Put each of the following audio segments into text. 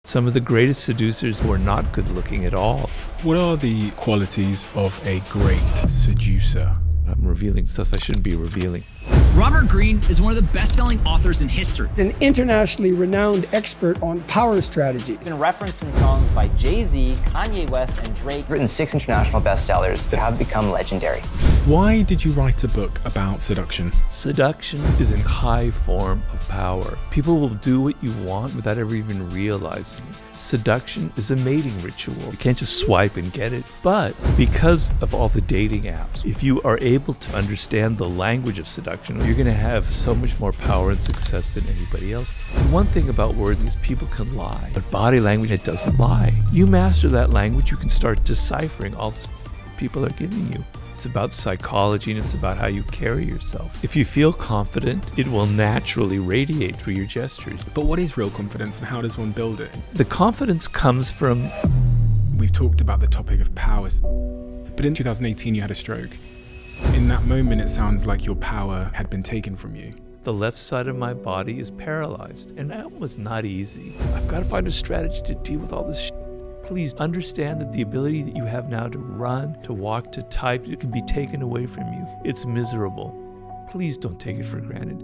Some of the greatest seducers were not good looking at all. What are the qualities of a great seducer? I'm revealing stuff I shouldn't be revealing. Robert Greene is one of the best-selling authors in history. An internationally renowned expert on power strategies. Been referenced in songs by Jay-Z, Kanye West, and Drake. Written 6 international bestsellers that have become legendary. Why did you write a book about seduction? Seduction is a high form of power. People will do what you want without ever even realizing it. Seduction is a mating ritual. You can't just swipe and get it. But because of all the dating apps, if you are able to understand the language of seduction, you're going to have so much more power and success than anybody else. One thing about words is people can lie, but body language, it doesn't lie. You master that language, you can start deciphering all this people are giving you. It's about psychology and it's about how you carry yourself. If you feel confident, it will naturally radiate through your gestures. But what is real confidence and how does one build it? The confidence comes from... We've talked about the topic of powers, but in 2018 you had a stroke. In that moment, it sounds like your power had been taken from you. The left side of my body is paralyzed, and that was not easy. I've got to find a strategy to deal with all this shit. Please understand that the ability that you have now to run, to walk, to type, it can be taken away from you. It's miserable. Please don't take it for granted.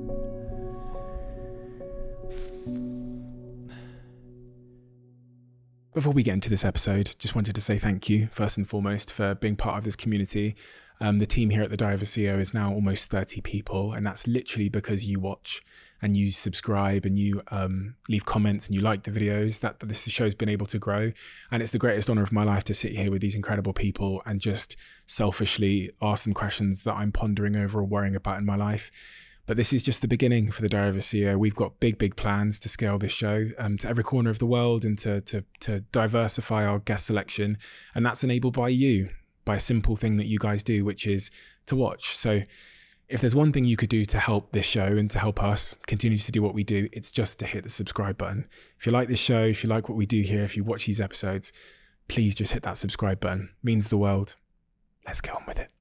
Before we get into this episode, just wanted to say thank you, first and foremost, for being part of this community. The team here at the Diary of a CEO is now almost 30 people, and that's literally because you watch and you subscribe and you leave comments and you like the videos, that this show's been able to grow. And it's the greatest honor of my life to sit here with these incredible people and just selfishly ask them questions that I'm pondering over or worrying about in my life. But this is just the beginning for the Diary of a CEO. We've got big plans to scale this show to every corner of the world and to diversify our guest selection. And that's enabled by you, by a simple thing that you guys do, which is to watch. So if there's one thing you could do to help this show and to help us continue to do what we do, it's just to hit the subscribe button. If you like this show, if you like what we do here, if you watch these episodes, please just hit that subscribe button. It means the world. Let's get on with it.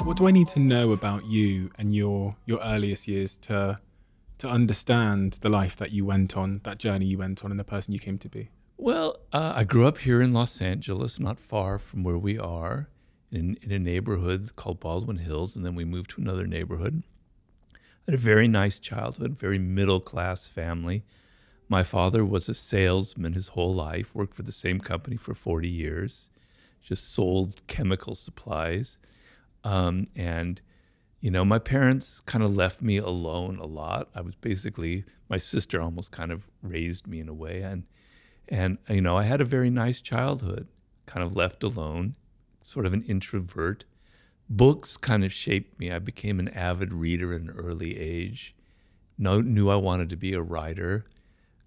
What do I need to know about you and your earliest years to understand the life that you went on, that journey you went on, and the person you came to be? Well, I grew up here in Los Angeles, not far from where we are, in a neighborhood called Baldwin Hills, and then we moved to another neighborhood. I had a very nice childhood, very middle-class family. My father was a salesman his whole life, worked for the same company for 40 years, just sold chemical supplies. And, you know, my parents kind of left me alone a lot. I was basically, my sister almost kind of raised me in a way. And you know, I had a very nice childhood, kind of left alone, sort of an introvert. Books kind of shaped me. I became an avid reader at an early age. Knew I wanted to be a writer.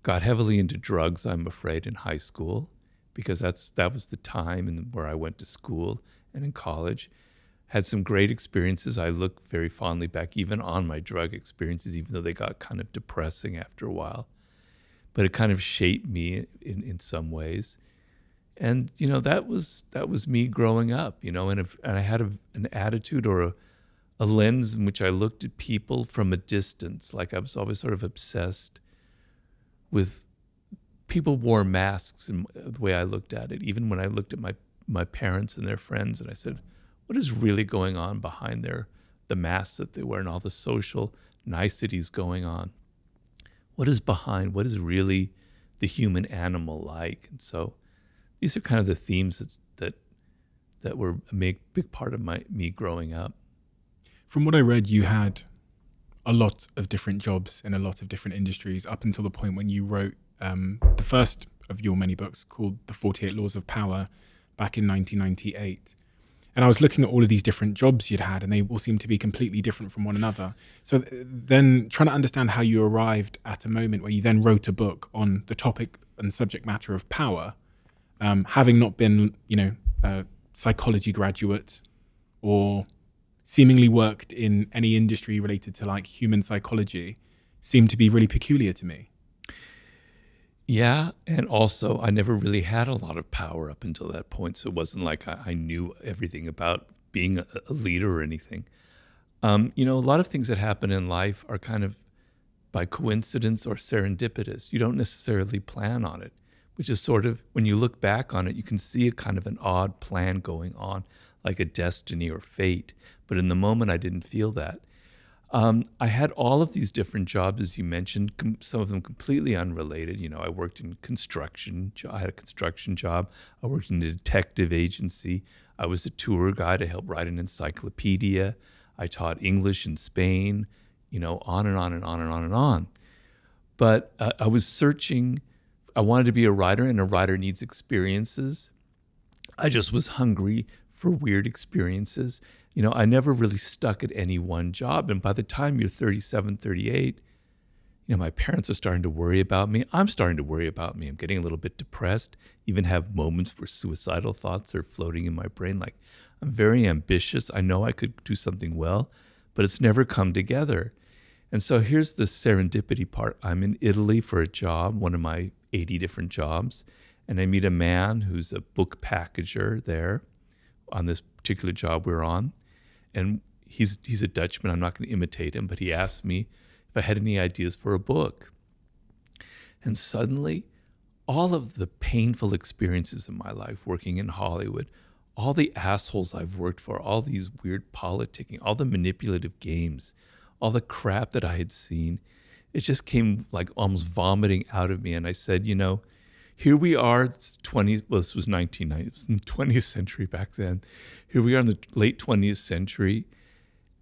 Got heavily into drugs, I'm afraid, in high school, because that was the time where I went to school and in college. Had some great experiences. I look very fondly back even on my drug experiences, even though they got kind of depressing after a while. But it kind of shaped me in some ways. And, you know, that was me growing up, you know, and I had an attitude or a lens in which I looked at people from a distance. Like I was always sort of obsessed with people wore masks and the way I looked at it, even when I looked at my parents and their friends, and I said, what is really going on behind the masks that they wear and all the social niceties going on? What is behind? What is really the human animal like? And so these are kind of the themes that were a big part of me growing up. From what I read, you had a lot of different jobs in a lot of different industries up until the point when you wrote the first of your many books called The 48 Laws of Power back in 1998. And I was looking at all of these different jobs you'd had, and they all seemed to be completely different from one another. So then trying to understand how you arrived at a moment where you then wrote a book on the topic and subject matter of power, having not been, you know, a psychology graduate or seemingly worked in any industry related to like human psychology, seemed to be really peculiar to me. Yeah, and also I never really had a lot of power up until that point, so it wasn't like I knew everything about being a leader or anything. You know, a lot of things that happen in life are kind of by coincidence or serendipitous. You don't necessarily plan on it. which is sort of, when you look back on it, you can see a kind of an odd plan going on, like a destiny or fate. But in the moment, I didn't feel that. I had all of these different jobs, as you mentioned, some of them completely unrelated. You know, I worked in construction. I had a construction job. I worked in a detective agency. I was a tour guide. I helped write an encyclopedia. I taught English in Spain, you know, on and on and on and on and on. But I was searching. I wanted to be a writer, and a writer needs experiences. I just was hungry for weird experiences. You know, I never really stuck at any one job. And by the time you're 37, 38, you know, my parents are starting to worry about me. I'm starting to worry about me. I'm getting a little bit depressed, even have moments where suicidal thoughts are floating in my brain. Like, I'm very ambitious. I know I could do something well, but it's never come together. And so here's the serendipity part. I'm in Italy for a job, one of my 80 different jobs, and I meet a man who's a book packager there on this particular job we're on. And he's a Dutchman. I'm not going to imitate him, but he asked me if I had any ideas for a book. And suddenly, all of the painful experiences in my life working in Hollywood, all the assholes I've worked for, all these weird politicking, all the manipulative games, all the crap that I had seen, it just came like almost vomiting out of me. And I said, you know, here we are, this was 1990, it was in the 20th century back then. Here we are in the late 20th century,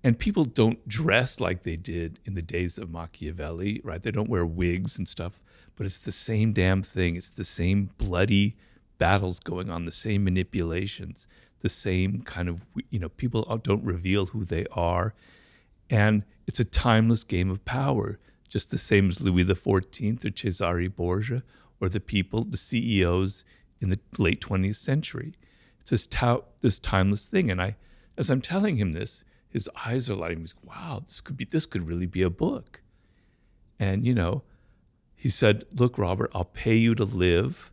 and people don't dress like they did in the days of Machiavelli, right? They don't wear wigs and stuff, but it's the same damn thing. It's the same bloody battles going on, the same manipulations, the same kind of, you know, people don't reveal who they are. And it's a timeless game of power, just the same as Louis XIV or Cesare Borgia, or the people, the CEOs in the late 20th century. It's this timeless thing. And as I'm telling him this, his eyes are lighting. He's, wow, this could really be a book. And, you know, he said, look, Robert, I'll pay you to live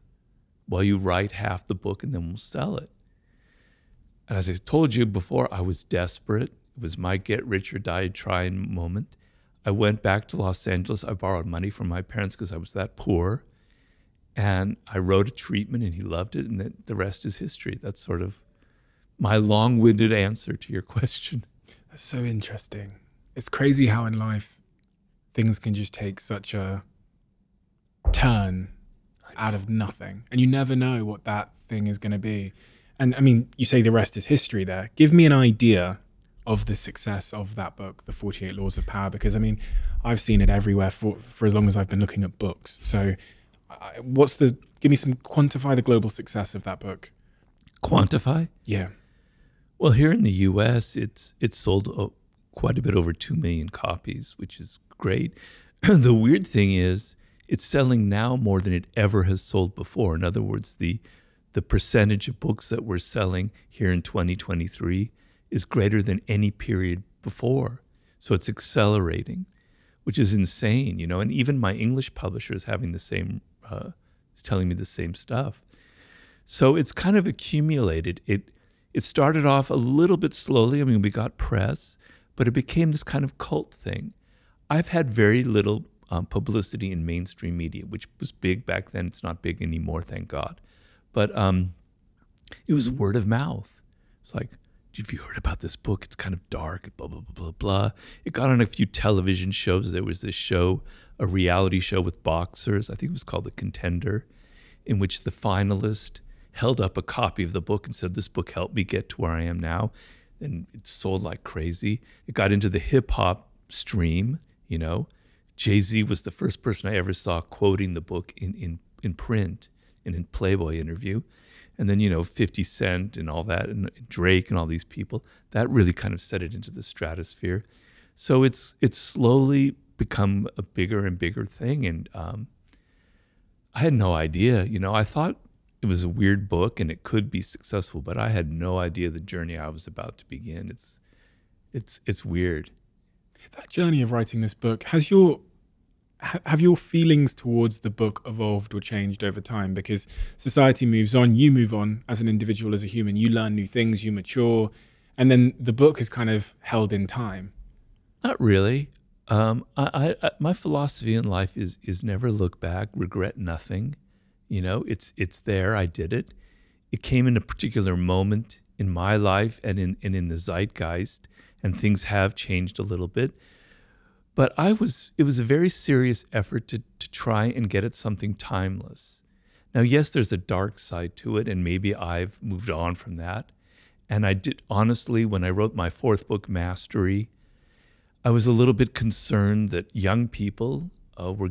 while you write half the book, and then we'll sell it. And as I told you before, I was desperate. It was my get rich or die trying moment. I went back to Los Angeles. I borrowed money from my parents because I was that poor. And I wrote a treatment, and he loved it, and the rest is history. That's sort of my long-winded answer to your question. That's so interesting. It's crazy how in life things can just take such a turn out of nothing, and you never know what that thing is going to be. And I mean, you say the rest is history there. Give me an idea of the success of that book, The 48 Laws of Power, because I mean, I've seen it everywhere for as long as I've been looking at books. So quantify the global success of that book. Quantify? Yeah. Well, here in the US, it's sold quite a bit over 2 million copies, which is great. The weird thing is it's selling now more than it ever has sold before. In other words, the percentage of books that we're selling here in 2023 is greater than any period before. So it's accelerating, which is insane, you know. And even my English publisher is having the same, is telling me the same stuff. So it's kind of accumulated. It started off a little bit slowly. I mean, we got press, but it became this kind of cult thing. I've had very little publicity in mainstream media, which was big back then. It's not big anymore, thank God. But it was word of mouth. It's like, have you heard about this book? It's kind of dark, blah, blah, blah, blah, blah. It got on a few television shows. There was this show, a reality show with boxers. I think it was called The Contender, in which the finalist held up a copy of the book and said, this book helped me get to where I am now. And it sold like crazy. It got into the hip hop stream, you know. Jay-Z was the first person I ever saw quoting the book in print, in a Playboy interview. And then, you know, 50 Cent and all that, and Drake and all these people, that really kind of set it into the stratosphere. So it's slowly become a bigger and bigger thing. And I had no idea, you know, I thought it was a weird book and it could be successful, but I had no idea the journey I was about to begin. It's weird. That journey of writing this book, have your feelings towards the book evolved or changed over time? Because society moves on, you move on as an individual, as a human, you learn new things, you mature, and then the book is kind of held in time. Not really. My philosophy in life is never look back, regret nothing. You know, it's there. I did it. It came in a particular moment in my life and in the zeitgeist, and things have changed a little bit. But it was a very serious effort to try and get at something timeless. Now, yes, there's a dark side to it, and maybe I've moved on from that. And I did, honestly, when I wrote my fourth book, Mastery, I was a little bit concerned that young people were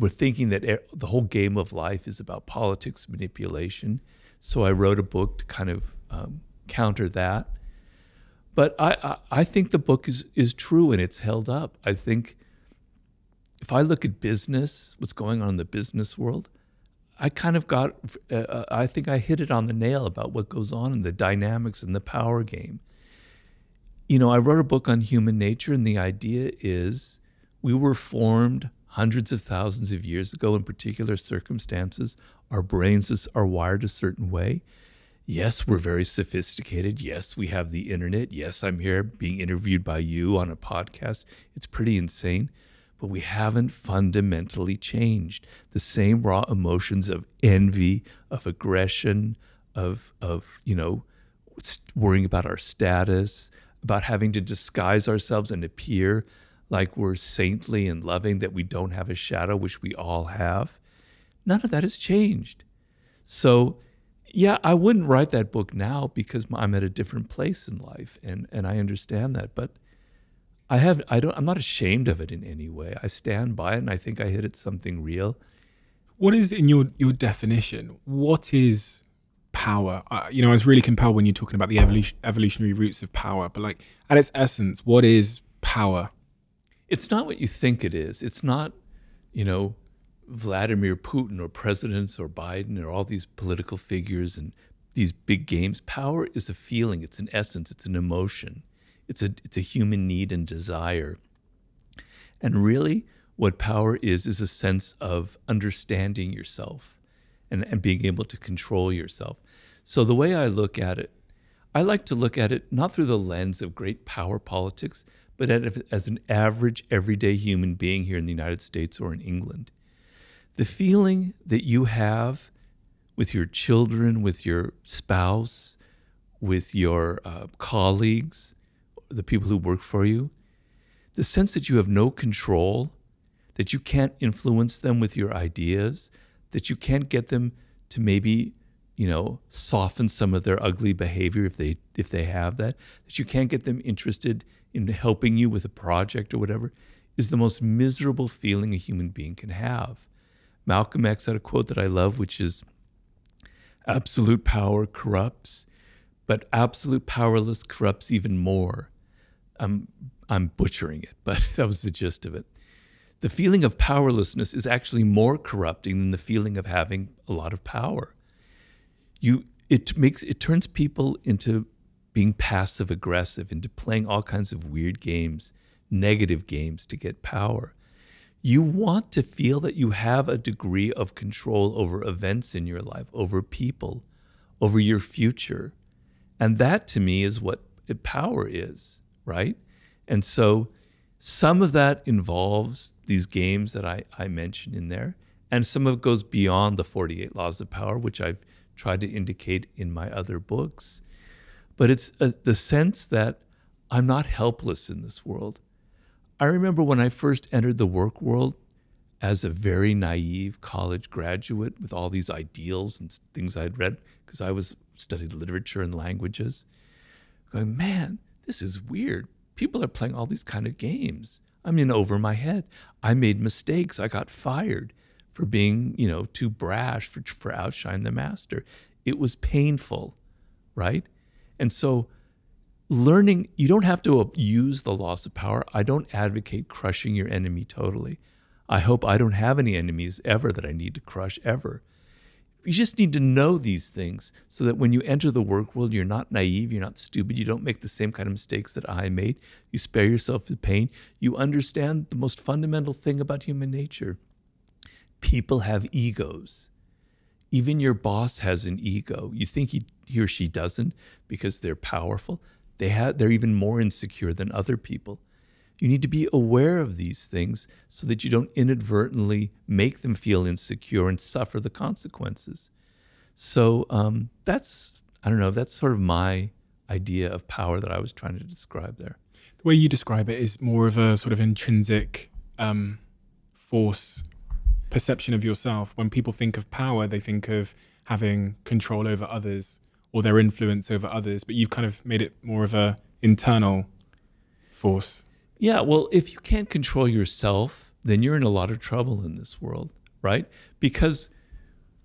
thinking that the whole game of life is about politics manipulation. So I wrote a book to kind of counter that. But I think the book is true and it's held up. I think if I look at business, what's going on in the business world, I kind of I think I hit it on the nail about what goes on in the dynamics and the power game. You know, I wrote a book on human nature, and the idea is we were formed hundreds of thousands of years ago in particular circumstances. Our brains are wired a certain way. Yes, we're very sophisticated. Yes, we have the internet. Yes, I'm here being interviewed by you on a podcast. It's pretty insane. But we haven't fundamentally changed. The same raw emotions of envy, of aggression, of worrying about our status, about having to disguise ourselves and appear like we're saintly and loving, that we don't have a shadow, which we all have. None of that has changed. So, yeah, I wouldn't write that book now because I'm at a different place in life, and I understand that. But I'm not ashamed of it in any way. I stand by it, and I think I hit at something real. What is, in your definition, what is power? I was really compelled when you're talking about the evolutionary roots of power, but like at its essence, what is power? It's not what you think it is. It's not, Vladimir Putin or presidents or Biden or all these political figures and these big games. Power is a feeling. It's an essence. It's an emotion. It's a human need and desire. And really what power is a sense of understanding yourself and being able to control yourself. So the way I look at it, I like to look at it not through the lens of great power politics, but as an average, everyday human being here in the United States or in England. The feeling that you have with your children, with your spouse, with your colleagues, the people who work for you, the sense that you have no control, that you can't influence them with your ideas, that you can't get them to maybe, soften some of their ugly behavior if they have that you can't get them interested in helping you with a project or whatever, is the most miserable feeling a human being can have. Malcolm X had a quote that I love, which is, absolute power corrupts, but absolute powerless corrupts even more. I'm butchering it, but that was the gist of it. The feeling of powerlessness is actually more corrupting than the feeling of having a lot of power. It turns people into being passive aggressive, into playing all kinds of weird games, negative games to get power. You want to feel that you have a degree of control over events in your life, over people, over your future. And that to me is what power is, right? And so some of that involves these games that I mentioned in there, and some of it goes beyond the 48 laws of power, which I've tried to indicate in my other books. But it's the sense that I'm not helpless in this world. I remember when I first entered the work world as a very naive college graduate with all these ideals and things I'd read, because I studied literature and languages, going, man, this is weird. People are playing all these kind of games. I'm in over my head. I made mistakes. I got fired for being, too brash, for outshining the master. It was painful, right? And so learning, you don't have to use the laws of power. I don't advocate crushing your enemy totally. I hope I don't have any enemies ever that I need to crush ever. You just need to know these things so that when you enter the work world, you're not naive, you're not stupid, you don't make the same kind of mistakes that I made. You spare yourself the pain. You understand the most fundamental thing about human nature. People have egos. Even your boss has an ego. You think he or she doesn't because they're powerful. They're even more insecure than other people. You need to be aware of these things so that you don't inadvertently make them feel insecure and suffer the consequences. So that's sort of my idea of power that I was trying to describe there. The way you describe it is more of a sort of intrinsic force perception of yourself. When people think of power, they think of having control over others or their influence over others, but you've kind of made it more of a internal force. Yeah, well, if you can't control yourself, then you're in a lot of trouble in this world, right? Because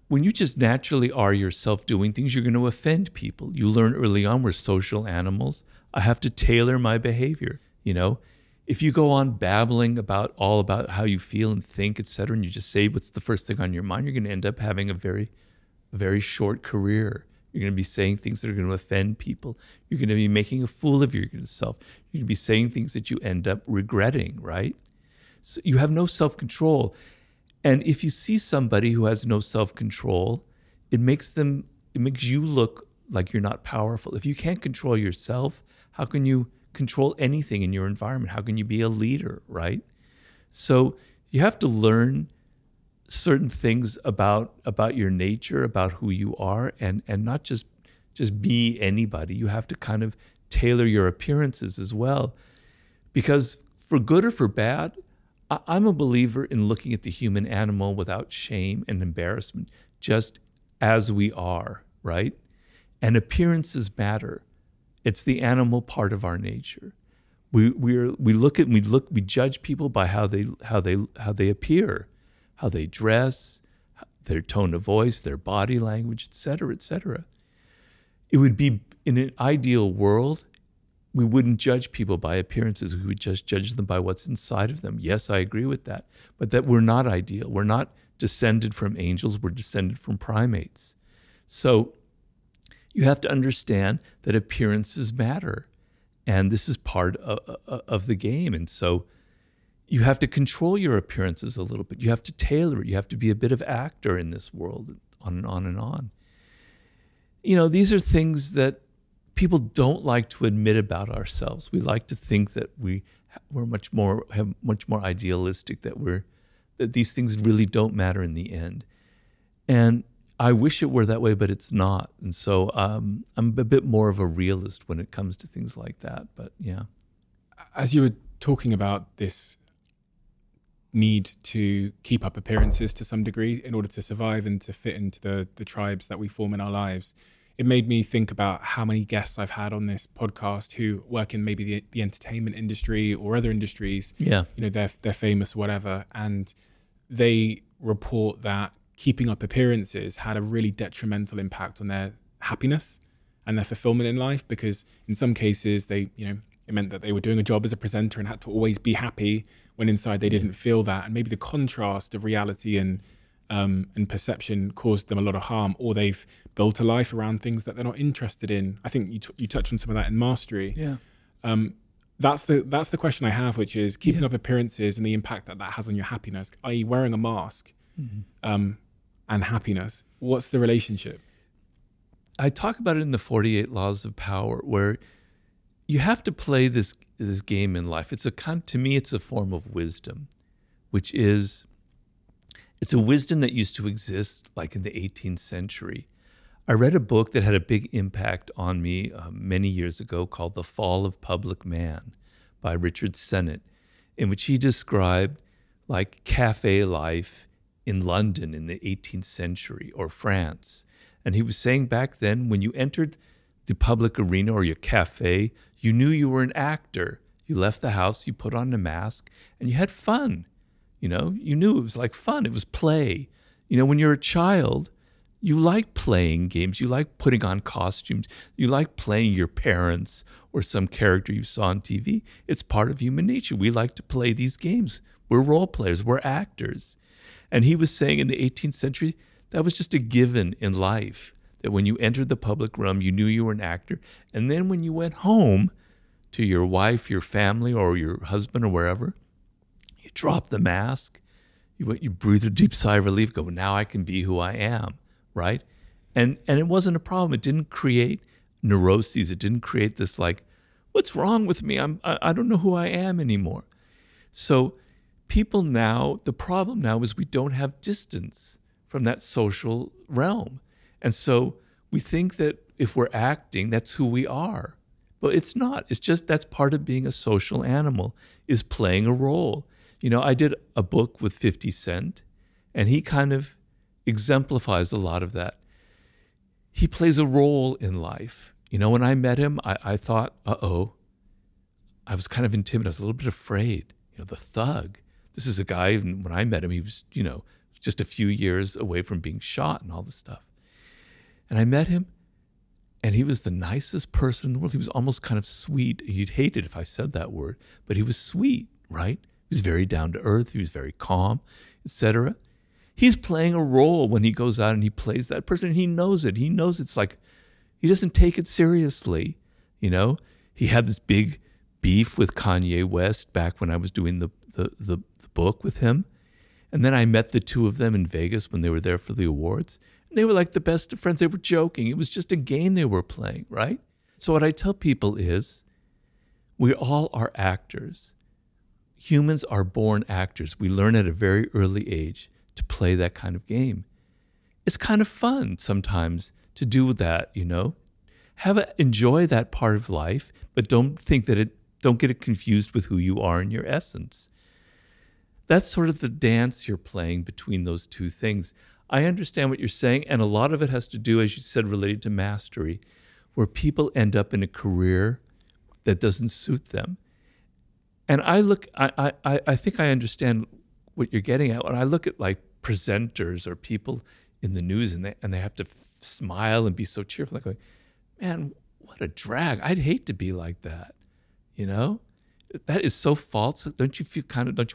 when you just naturally are yourself doing things, you're going to offend people. You learn early on we're social animals. I have to tailor my behavior, you know? If you go on babbling about how you feel and think, et cetera, and you just say what's the first thing on your mind, you're going to end up having a very short career. You're going to be saying things that are going to offend people. You're going to be making a fool of yourself. You're going to be saying things that you end up regretting, right? So you have no self-control. And if you see somebody who has no self-control, it makes you look like you're not powerful. If you can't control yourself, how can you control anything in your environment? How can you be a leader, right? So you have to learn certain things about your nature, about who you are, and not just be anybody. You have to kind of tailor your appearances as well. Because for good or for bad, I'm a believer in looking at the human animal without shame and embarrassment, just as we are, right? And appearances matter. It's the animal part of our nature. We judge people by how they appear, how they dress, their tone of voice, their body language, et cetera, et cetera. It would be, in an ideal world, we wouldn't judge people by appearances. We would just judge them by what's inside of them. Yes, I agree with that. But that we're not ideal. We're not descended from angels. We're descended from primates. So you have to understand that appearances matter. And this is part of the game. And so you have to control your appearances a little bit. You have to tailor it. You have to be a bit of actor in this world, on and on and on. You know, these are things that people don't like to admit about ourselves. We like to think that we're much more idealistic, that these things really don't matter in the end. And I wish it were that way, but it's not. And so I'm a bit more of a realist when it comes to things like that. But yeah. As you were talking about this need to keep up appearances to some degree in order to survive and to fit into the tribes that we form in our lives, it made me think about how many guests I've had on this podcast who work in maybe the entertainment industry or other industries. Yeah. You know, they're famous or whatever, and they report that keeping up appearances had a really detrimental impact on their happiness and their fulfillment in life, because in some cases it meant that they were doing a job as a presenter and had to always be happy when inside they didn't feel that. And maybe the contrast of reality and perception caused them a lot of harm, or they've built a life around things that they're not interested in. I think you touched on some of that in Mastery. Yeah. That's the question I have, which is keeping up appearances and the impact that has on your happiness, i.e. wearing a mask, and happiness. What's the relationship? I talk about it in the 48 Laws of Power, where you have to play this game in life. To me, it's a form of wisdom, which is, it's a wisdom that used to exist like in the 18th century. I read a book that had a big impact on me many years ago called The Fall of Public Man by Richard Sennett, in which he described like cafe life in London in the 18th century or France. And he was saying back then, when you entered the public arena or your cafe, you knew you were an actor. You left the house, you put on a mask, and you had fun. You know, you knew it was like fun. It was play. You know, when you're a child, you like playing games. You like putting on costumes. You like playing your parents or some character you saw on TV. It's part of human nature. We like to play these games. We're role players. We're actors. And he was saying in the 18th century, that was just a given in life, that when you entered the public realm, you knew you were an actor. And then when you went home to your wife, your family, or your husband or wherever, you drop the mask, you breathe a deep sigh of relief, go, now I can be who I am, right? And it wasn't a problem. It didn't create neuroses. It didn't create this like what's wrong with me? I don't know who I am anymore. So people now, the problem now is we don't have distance from that social realm. And so we think that if we're acting, that's who we are. But it's not. It's just that's part of being a social animal, is playing a role. You know, I did a book with 50 Cent, and he kind of exemplifies a lot of that. He plays a role in life. You know, when I met him, I thought, uh-oh. I was kind of intimidated. I was a little bit afraid. You know, the thug. This is a guy, when I met him, he was, you know, just a few years away from being shot and all this stuff. And I met him, and he was the nicest person in the world. He was almost kind of sweet. You'd hate it if I said that word, but he was sweet, right? He was very down to earth. He was very calm, etc. He's playing a role when he goes out and he plays that person, and he knows it. He knows it's like, he doesn't take it seriously, you know? He had this big beef with Kanye West back when I was doing the book with him. And then I met the two of them in Vegas when they were there for the awards. And they were like the best of friends. They were joking. It was just a game they were playing, right? So what I tell people is, we all are actors. Humans are born actors. We learn at a very early age to play that kind of game. It's kind of fun sometimes to do that, you know? Enjoy that part of life, but don't get it confused with who you are in your essence. That's sort of the dance you're playing between those two things. I understand what you're saying, and a lot of it has to do, as you said, related to mastery, where people end up in a career that doesn't suit them. And I think I understand what you're getting at. When I look at like presenters or people in the news, and they have to smile and be so cheerful, like, man, what a drag. I'd hate to be like that, you know? That is so false. Don't you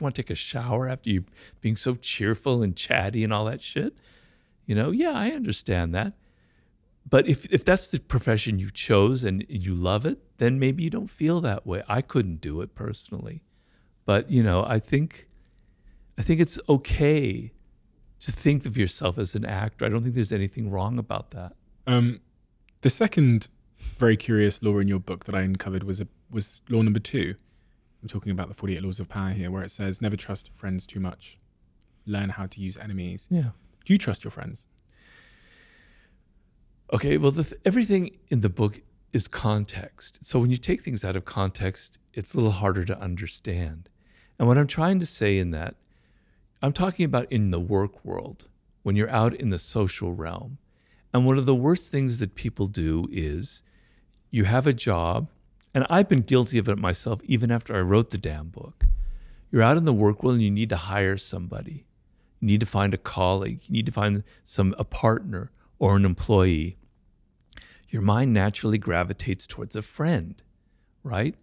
want to take a shower after you being so cheerful and chatty and all that shit? You know, yeah, I understand that. But if that's the profession you chose and you love it, then maybe you don't feel that way. I couldn't do it personally. But, you know, I think it's okay to think of yourself as an actor. I don't think there's anything wrong about that. The second very curious law in your book that I uncovered was law number 2. I'm talking about the 48 laws of power here, where it says, never trust friends too much. Learn how to use enemies. Yeah. Do you trust your friends? Okay, well, everything in the book is context. So when you take things out of context, it's a little harder to understand. And what I'm trying to say in that, I'm talking about in the work world, when you're out in the social realm. And one of the worst things that people do is you have a job, and I've been guilty of it myself even after I wrote the damn book. You're out in the work world and you need to hire somebody. You need to find a colleague. You need to find a partner or an employee. Your mind naturally gravitates towards a friend, right?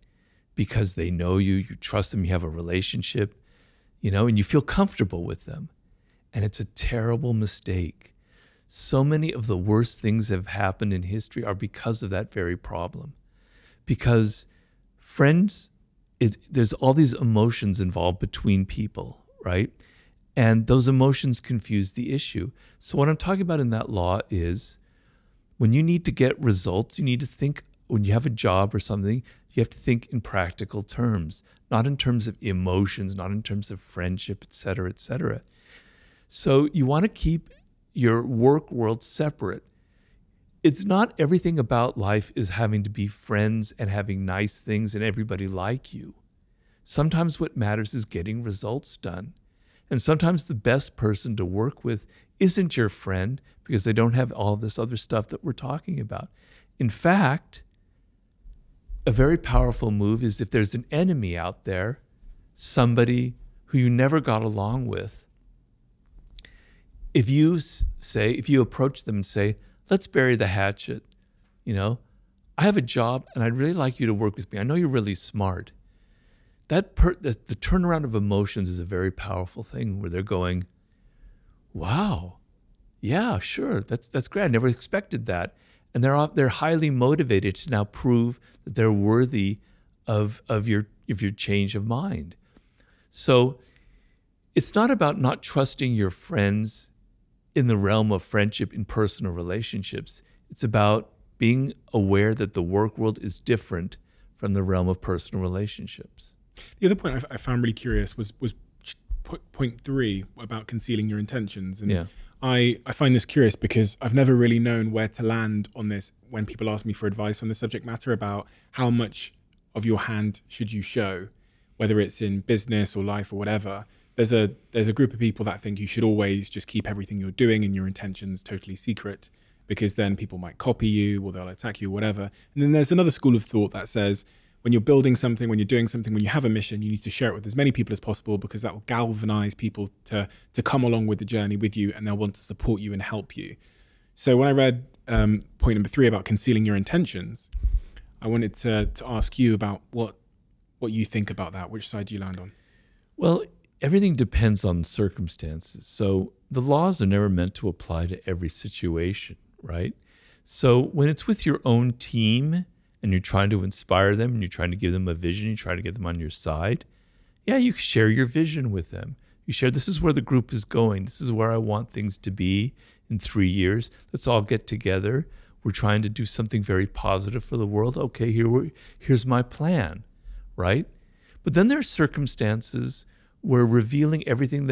Because they know you, you trust them, you have a relationship, you know, and you feel comfortable with them. And it's a terrible mistake. So many of the worst things that have happened in history are because of that very problem. Because friends, there's all these emotions involved between people, right? And those emotions confuse the issue. So what I'm talking about in that law is when you need to get results, you need to think, when you have a job or something, you have to think in practical terms, not in terms of emotions, not in terms of friendship, et cetera, et cetera. So you want to keep your work world separate. It's not everything about life is having to be friends and having nice things and everybody like you. Sometimes what matters is getting results done. And sometimes the best person to work with isn't your friend because they don't have all this other stuff that we're talking about. In fact, a very powerful move is if there's an enemy out there, somebody who you never got along with, if you approach them and say, let's bury the hatchet, you know, I have a job and I'd really like you to work with me. I know you're really smart. The turnaround of emotions is a very powerful thing where they're going, wow, yeah, sure, that's great. I never expected that. And they're highly motivated to now prove that they're worthy of your change of mind. So it's not about not trusting your friends in the realm of friendship in personal relationships. It's about being aware that the work world is different from the realm of personal relationships. The other point I found really curious was point 3 about concealing your intentions. And Yeah. I find this curious because I've never really known where to land on this when people ask me for advice on the subject matter about how much of your hand should you show, whether it's in business or life or whatever. There's a group of people that think you should always just keep everything you're doing and your intentions totally secret, because then people might copy you or they'll attack you or whatever. And then there's another school of thought that says when you're building something, when you're doing something, when you have a mission, you need to share it with as many people as possible, because that will galvanize people to come along with the journey with you, and they'll want to support you and help you. So when I read point number 3 about concealing your intentions, I wanted to ask you about what you think about that. Which side do you land on? Well, everything depends on circumstances. So the laws are never meant to apply to every situation, right? So when it's with your own team and you're trying to inspire them and you're trying to give them a vision, you try to get them on your side, yeah, you share your vision with them. You share, this is where the group is going. This is where I want things to be in 3 years. Let's all get together. We're trying to do something very positive for the world. Okay, here's my plan, right? But then there are circumstances where revealing everything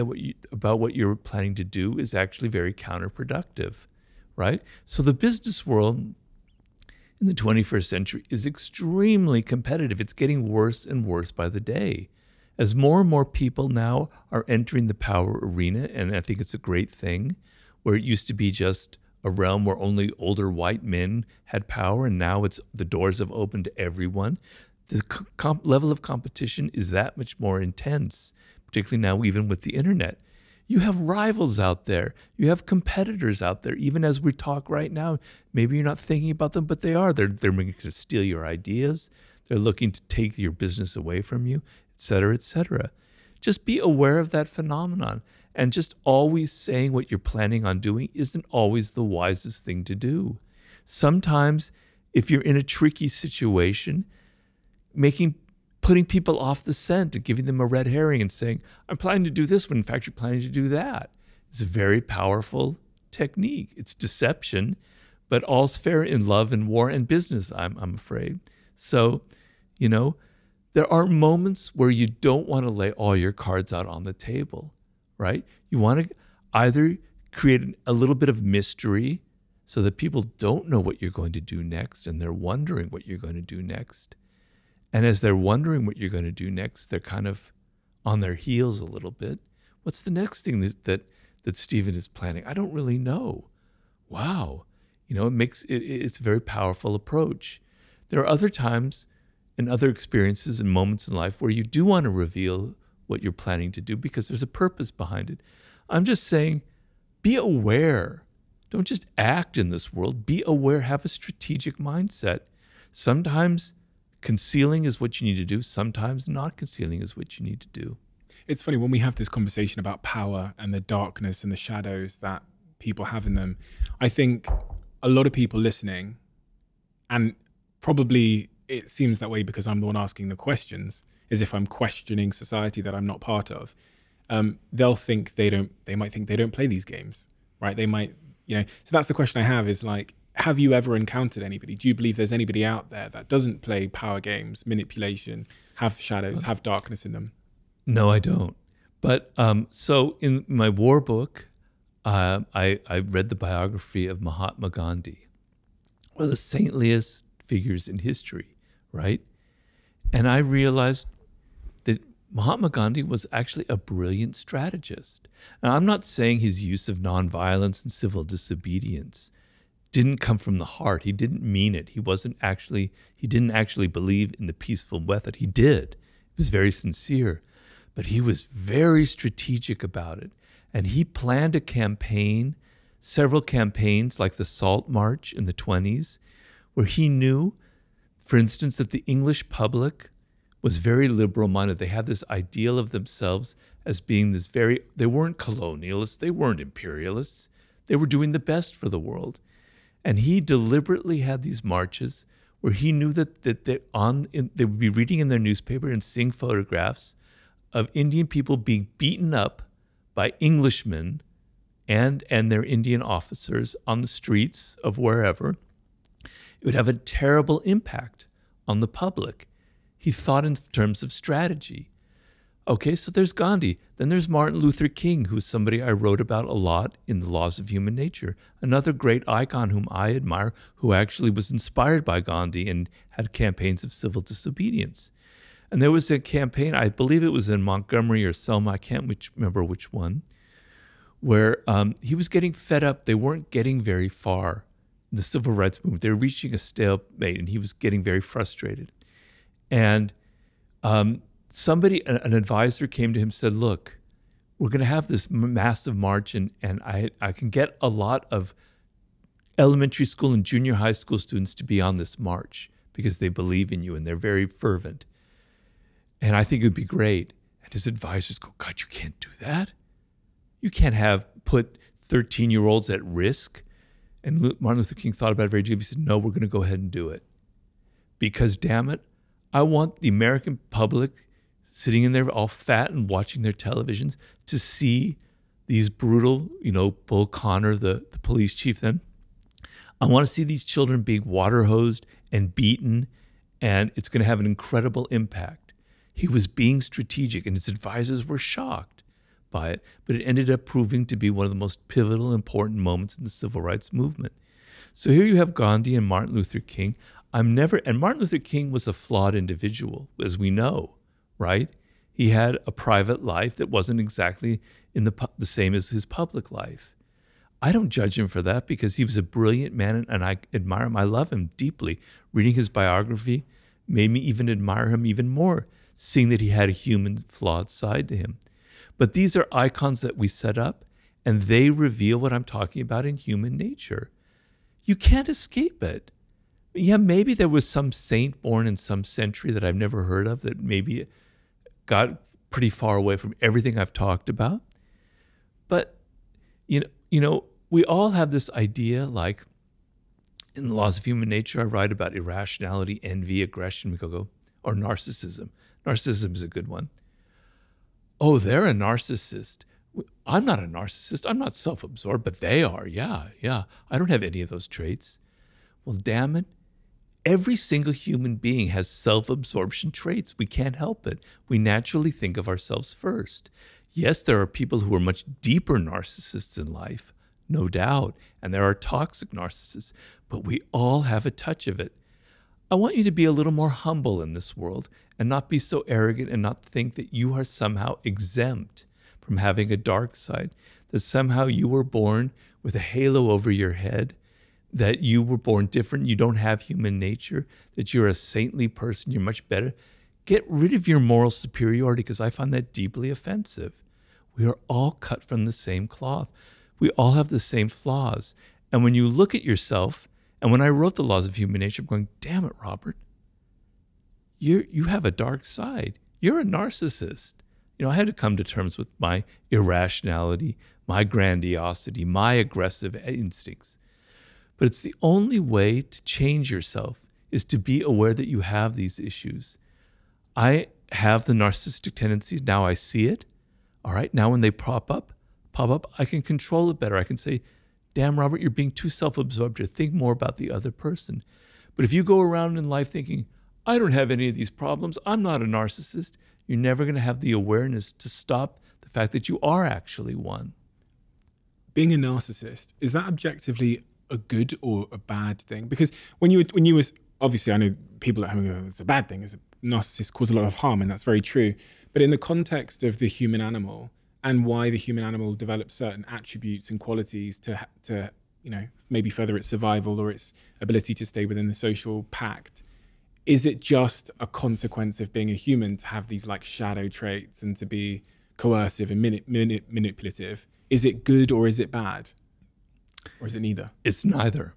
about what you're planning to do is actually very counterproductive, right? So the business world in the 21st century is extremely competitive. It's getting worse and worse by the day. As more and more people now are entering the power arena, and I think it's a great thing, where it used to be just a realm where only older white men had power, and now the doors have opened to everyone. The level of competition is that much more intense, particularly now even with the internet. You have rivals out there. You have competitors out there. Even as we talk right now, maybe you're not thinking about them, but they are. They're looking to steal your ideas. They're looking to take your business away from you, et cetera, et cetera. Just be aware of that phenomenon. And just always saying what you're planning on doing isn't always the wisest thing to do. Sometimes, if you're in a tricky situation, putting people off the scent and giving them a red herring and saying, I'm planning to do this when in fact you're planning to do that, is a very powerful technique. It's deception, but all's fair in love and war and business, I'm afraid. So, there are moments where you don't want to lay all your cards out on the table, right? You want to either create a little bit of mystery so that people don't know what you're going to do next and they're wondering what you're going to do next. And as they're wondering what you're going to do next, they're kind of on their heels a little bit. What's the next thing that Stephen is planning? I don't really know. Wow. It's a very powerful approach. There are other times and other experiences and moments in life where you do want to reveal what you're planning to do because there's a purpose behind it. I'm just saying, be aware. Don't just act in this world. Be aware. Have a strategic mindset. Sometimes concealing is what you need to do. Sometimes not concealing is what you need to do. It's funny, when we have this conversation about power and the darkness and the shadows that people have in them, I think a lot of people listening, and probably it seems that way because I'm the one asking the questions, as if I'm questioning society that I'm not part of. They might think they don't play these games, right? They might, so that's the question I have is like, have you ever encountered anybody? Do you believe there's anybody out there that doesn't play power games, manipulation, have shadows, have darkness in them? No, I don't. But so in my war book, I read the biography of Mahatma Gandhi, one of the saintliest figures in history, right? And I realized that Mahatma Gandhi was actually a brilliant strategist. Now, I'm not saying his use of nonviolence and civil disobedience didn't come from the heart. He didn't mean it. He didn't actually believe in the peaceful method. He did. It was very sincere, but he was very strategic about it. And he planned a campaign, several campaigns like the Salt March in the 1920s, where he knew, for instance, that the English public was very liberal-minded. They had this ideal of themselves as being they weren't colonialists, they weren't imperialists. They were doing the best for the world. And he deliberately had these marches where he knew that they would be reading in their newspaper and seeing photographs of Indian people being beaten up by Englishmen and their Indian officers on the streets of wherever. It would have a terrible impact on the public. He thought in terms of strategy. Okay, so there's Gandhi. Then there's Martin Luther King, who's somebody I wrote about a lot in The Laws of Human Nature. Another great icon whom I admire, who actually was inspired by Gandhi and had campaigns of civil disobedience. And there was a campaign, I believe it was in Montgomery or Selma, I can't remember which one, where he was getting fed up. They weren't getting very far in the civil rights movement. They were reaching a stalemate, and he was getting very frustrated. And somebody, an advisor came to him and said, look, we're going to have this massive march, and I can get a lot of elementary school and junior high school students to be on this march because they believe in you and they're very fervent. And I think it would be great. And his advisors go, God, you can't do that. You can't put 13-year-olds at risk. And Martin Luther King thought about it very deeply. He said, no, we're going to go ahead and do it. Because, damn it, I want the American public sitting in there all fat and watching their televisions to see these brutal, Bull Connor, the police chief then. I want to see these children being water hosed and beaten, and it's going to have an incredible impact. He was being strategic, and his advisors were shocked by it, but it ended up proving to be one of the most pivotal, important moments in the civil rights movement. So here you have Gandhi and Martin Luther King. And Martin Luther King was a flawed individual, as we know, right? He had a private life that wasn't exactly in the same as his public life. I don't judge him for that because he was a brilliant man, and I admire him. I love him deeply. Reading his biography made me even admire him even more, seeing that he had a human, flawed side to him. But these are icons that we set up, and they reveal what I'm talking about in human nature. You can't escape it. Yeah, maybe there was some saint born in some century that I've never heard of that maybe got pretty far away from everything I've talked about. But, we all have this idea, like in The Laws of Human Nature, I write about irrationality, envy, aggression, or narcissism. Narcissism is a good one. Oh, they're a narcissist. I'm not a narcissist. I'm not self-absorbed, but they are. Yeah. I don't have any of those traits. Well, damn it. Every single human being has self-absorption traits. We can't help it. We naturally think of ourselves first. Yes, there are people who are much deeper narcissists in life, no doubt, and there are toxic narcissists, but we all have a touch of it. I want you to be a little more humble in this world and not be so arrogant and not think that you are somehow exempt from having a dark side, that somehow you were born with a halo over your head, that you were born different, you don't have human nature, that you're a saintly person, you're much better. Get rid of your moral superiority, because I find that deeply offensive. We are all cut from the same cloth. We all have the same flaws. And when you look at yourself, and when I wrote The Laws of Human Nature, I'm going, damn it, Robert, you have a dark side. You're a narcissist. I had to come to terms with my irrationality, my grandiosity, my aggressive instincts. But it's the only way to change yourself is to be aware that you have these issues. I have the narcissistic tendencies. Now I see it. All right. Now when they pop up, I can control it better. I can say, damn, Robert, you're being too self-absorbed to think more about the other person. But if you go around in life thinking, I don't have any of these problems, I'm not a narcissist, you're never going to have the awareness to stop the fact that you are actually one. Being a narcissist, is that objectively a good or a bad thing? Because when you was, obviously I know people at home go, it's a bad thing, it's a narcissist cause a lot of harm, and that's very true. But in the context of the human animal and why the human animal develops certain attributes and qualities to maybe further its survival or its ability to stay within the social pact, is it just a consequence of being a human to have these like shadow traits and to be coercive and manipulative? Is it good or is it bad? Or is it neither? It's neither.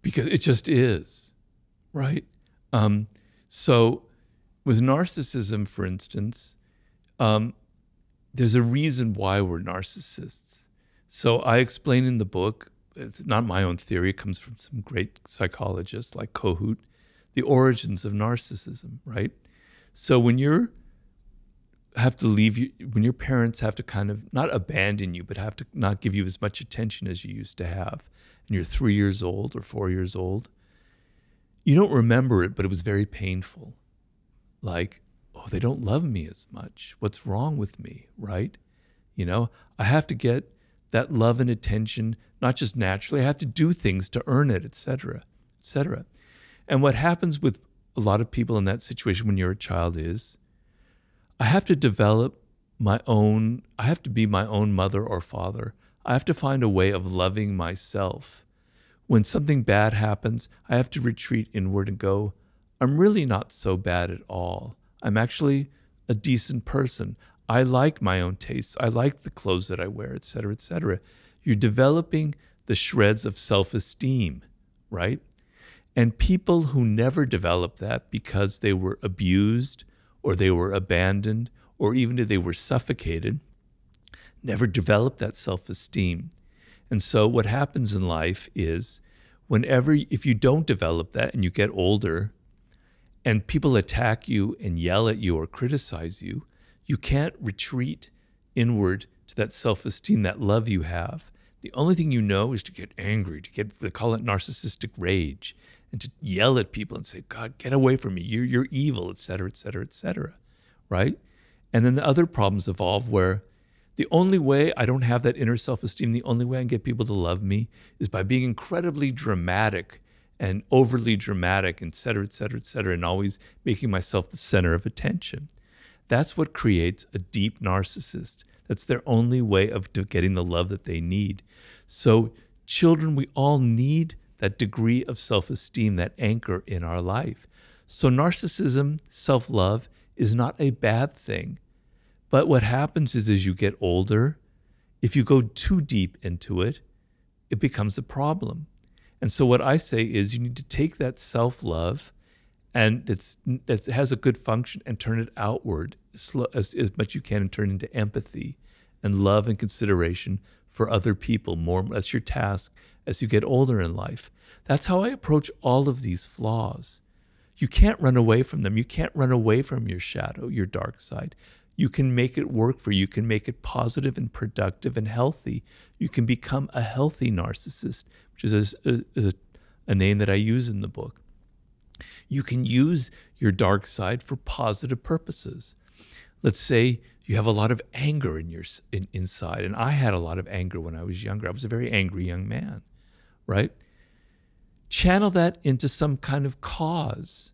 Because it just is, right? So with narcissism, for instance, there's a reason why we're narcissists. So I explain in the book, it's not my own theory, it comes from some great psychologists like Kohut, the origins of narcissism, right? So when you have to leave, when your parents have to kind of not abandon you, but have to not give you as much attention as you used to have, and you're 3 years old or 4 years old, you don't remember it, but it was very painful. Like, oh, they don't love me as much. What's wrong with me, right? You know, I have to get that love and attention, not just naturally. I have to do things to earn it, et cetera, et cetera. And what happens with a lot of people in that situation when you're a child is, I have to develop I have to be my own mother or father. I have to find a way of loving myself. When something bad happens, I have to retreat inward and go, I'm really not so bad at all. I'm actually a decent person. I like my own tastes. I like the clothes that I wear, et cetera, et cetera. You're developing the shreds of self-esteem, right? And people who never develop that because they were abused or they were abandoned or even if they were suffocated, never develop that self-esteem. And so what happens in life is if you don't develop that and you get older and people attack you and yell at you or criticize you, you can't retreat inward to that self-esteem, that love you have. The only thing you know is to get angry, they call it narcissistic rage, and to yell at people and say, God, get away from me, you're evil, et cetera, et cetera, et cetera, right? And then the other problems evolve where the only way I don't have that inner self-esteem, the only way I can get people to love me is by being incredibly dramatic and overly dramatic, et cetera, et cetera, et cetera, and always making myself the center of attention. That's what creates a deep narcissist. That's their only way of getting the love that they need. So children, we all need that degree of self-esteem, that anchor in our life. So narcissism, self-love, is not a bad thing. But what happens is as you get older, if you go too deep into it, it becomes a problem. And so what I say is you need to take that self-love and that has a good function and turn it outward as much as you can and turn it into empathy and love and consideration for other people. That's your task as you get older in life. That's how I approach all of these flaws. You can't run away from them. You can't run away from your shadow, your dark side. You can make it work for you. You can make it positive and productive and healthy. You can become a healthy narcissist, which is a name that I use in the book. You can use your dark side for positive purposes. Let's say you have a lot of anger inside, and I had a lot of anger when I was younger. I was a very angry young man, right? Channel that into some kind of cause.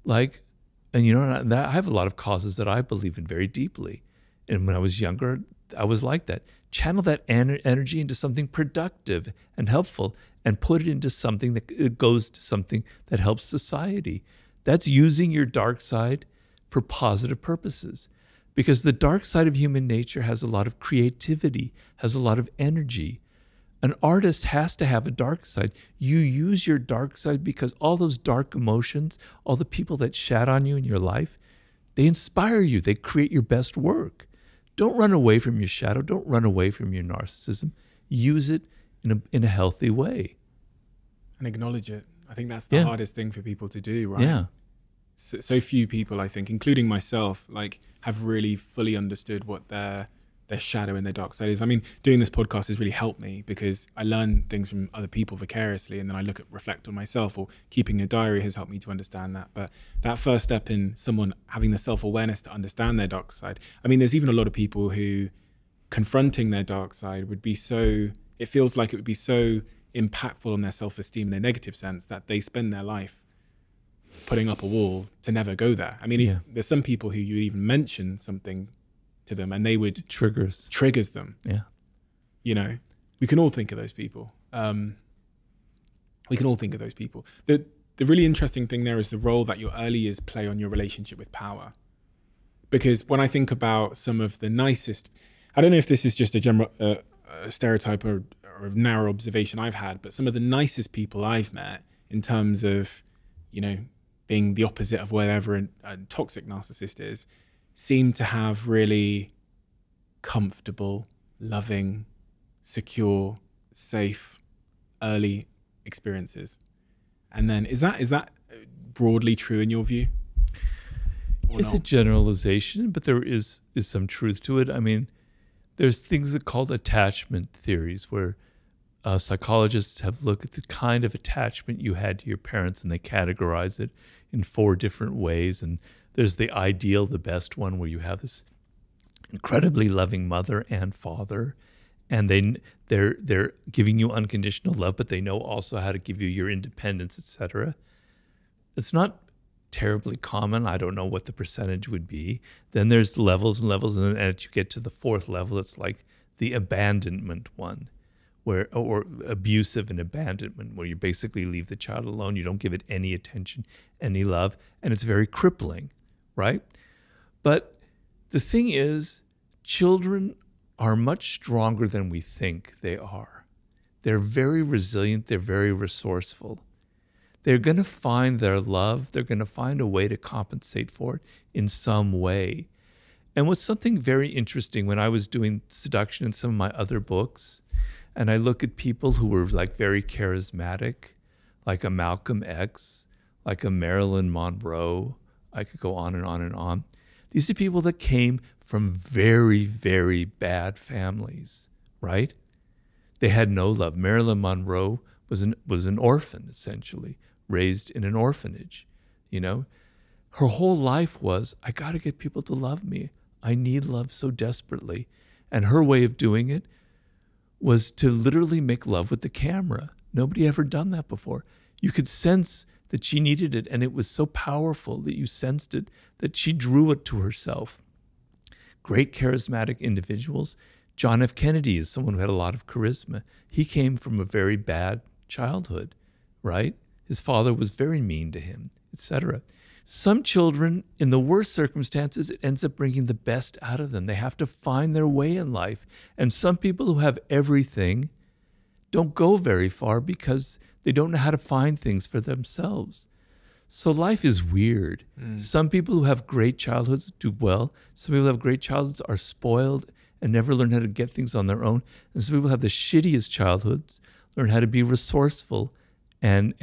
And you know, I have a lot of causes that I believe in very deeply. And when I was younger, I was like that. Channel that energy into something productive and helpful and put it into something that goes to something that helps society. That's using your dark side for positive purposes. Because the dark side of human nature has a lot of creativity, has a lot of energy. An artist has to have a dark side. You use your dark side because all those dark emotions, all the people that shat on you in your life, they inspire you. They create your best work. Don't run away from your shadow. Don't run away from your narcissism. Use it in a healthy way. And acknowledge it. I think that's the hardest thing for people to do, right? Yeah. So few people, I think, including myself, have really fully understood what their shadow and their dark side is. I mean, doing this podcast has really helped me because I learn things from other people vicariously, and then I reflect on myself, or keeping a diary has helped me to understand that. But that first step in someone having the self-awareness to understand their dark side. I mean, there's even a lot of people who confronting their dark side it feels like it would be so impactful on their self-esteem in a negative sense that they spend their life putting up a wall to never go there. I mean, there's some people who you even mention something to them and they would triggers them. Yeah. You know, we can all think of those people. The really interesting thing there is the role that your early years play on your relationship with power. Because when I think about some of the nicest, I don't know if this is just a general stereotype or a narrow observation I've had, but some of the nicest people I've met in terms of, you know, being the opposite of whatever a toxic narcissist is, seem to have really comfortable, loving, secure, safe, early experiences. And then is that broadly true in your view? It's a generalization, but there is some truth to it. I mean, there's things that are called attachment theories where psychologists have looked at the kind of attachment you had to your parents, and they categorize it in 4 different ways. And there's the ideal, the best one, where you have this incredibly loving mother and father, and they're giving you unconditional love, but they know also how to give you your independence, etc. It's not terribly common. I don't know what the percentage would be. Then there's levels and levels, and then as you get to the 4th level, it's like the abandonment one, or abusive and abandonment, where you basically leave the child alone. You don't give it any attention, any love, and it's very crippling, right? But the thing is, children are much stronger than we think they are. They're very resilient. They're very resourceful. They're going to find their love. They're going to find a way to compensate for it in some way. And what's something very interesting, when I was doing seduction in some of my other books, and I look at people who were like very charismatic, like a Malcolm X, like a Marilyn Monroe, I could go on and on and on. These are people that came from very, very bad families, right? They had no love. Marilyn Monroe was an orphan, essentially, raised in an orphanage, you know? Her whole life was, I got to get people to love me. I need love so desperately. And her way of doing it was to literally make love with the camera. Nobody ever done that before. You could sense that she needed it, and it was so powerful that you sensed it, that she drew it to herself. Great charismatic individuals. John F. Kennedy is someone who had a lot of charisma. He came from a very bad childhood, right? His father was very mean to him, etc. Some children, in the worst circumstances, it ends up bringing the best out of them. They have to find their way in life. And some people who have everything don't go very far because they don't know how to find things for themselves. So life is weird. Some people who have great childhoods do well. Some people who have great childhoods are spoiled and never learn how to get things on their own. And some people have the shittiest childhoods, learn how to be resourceful and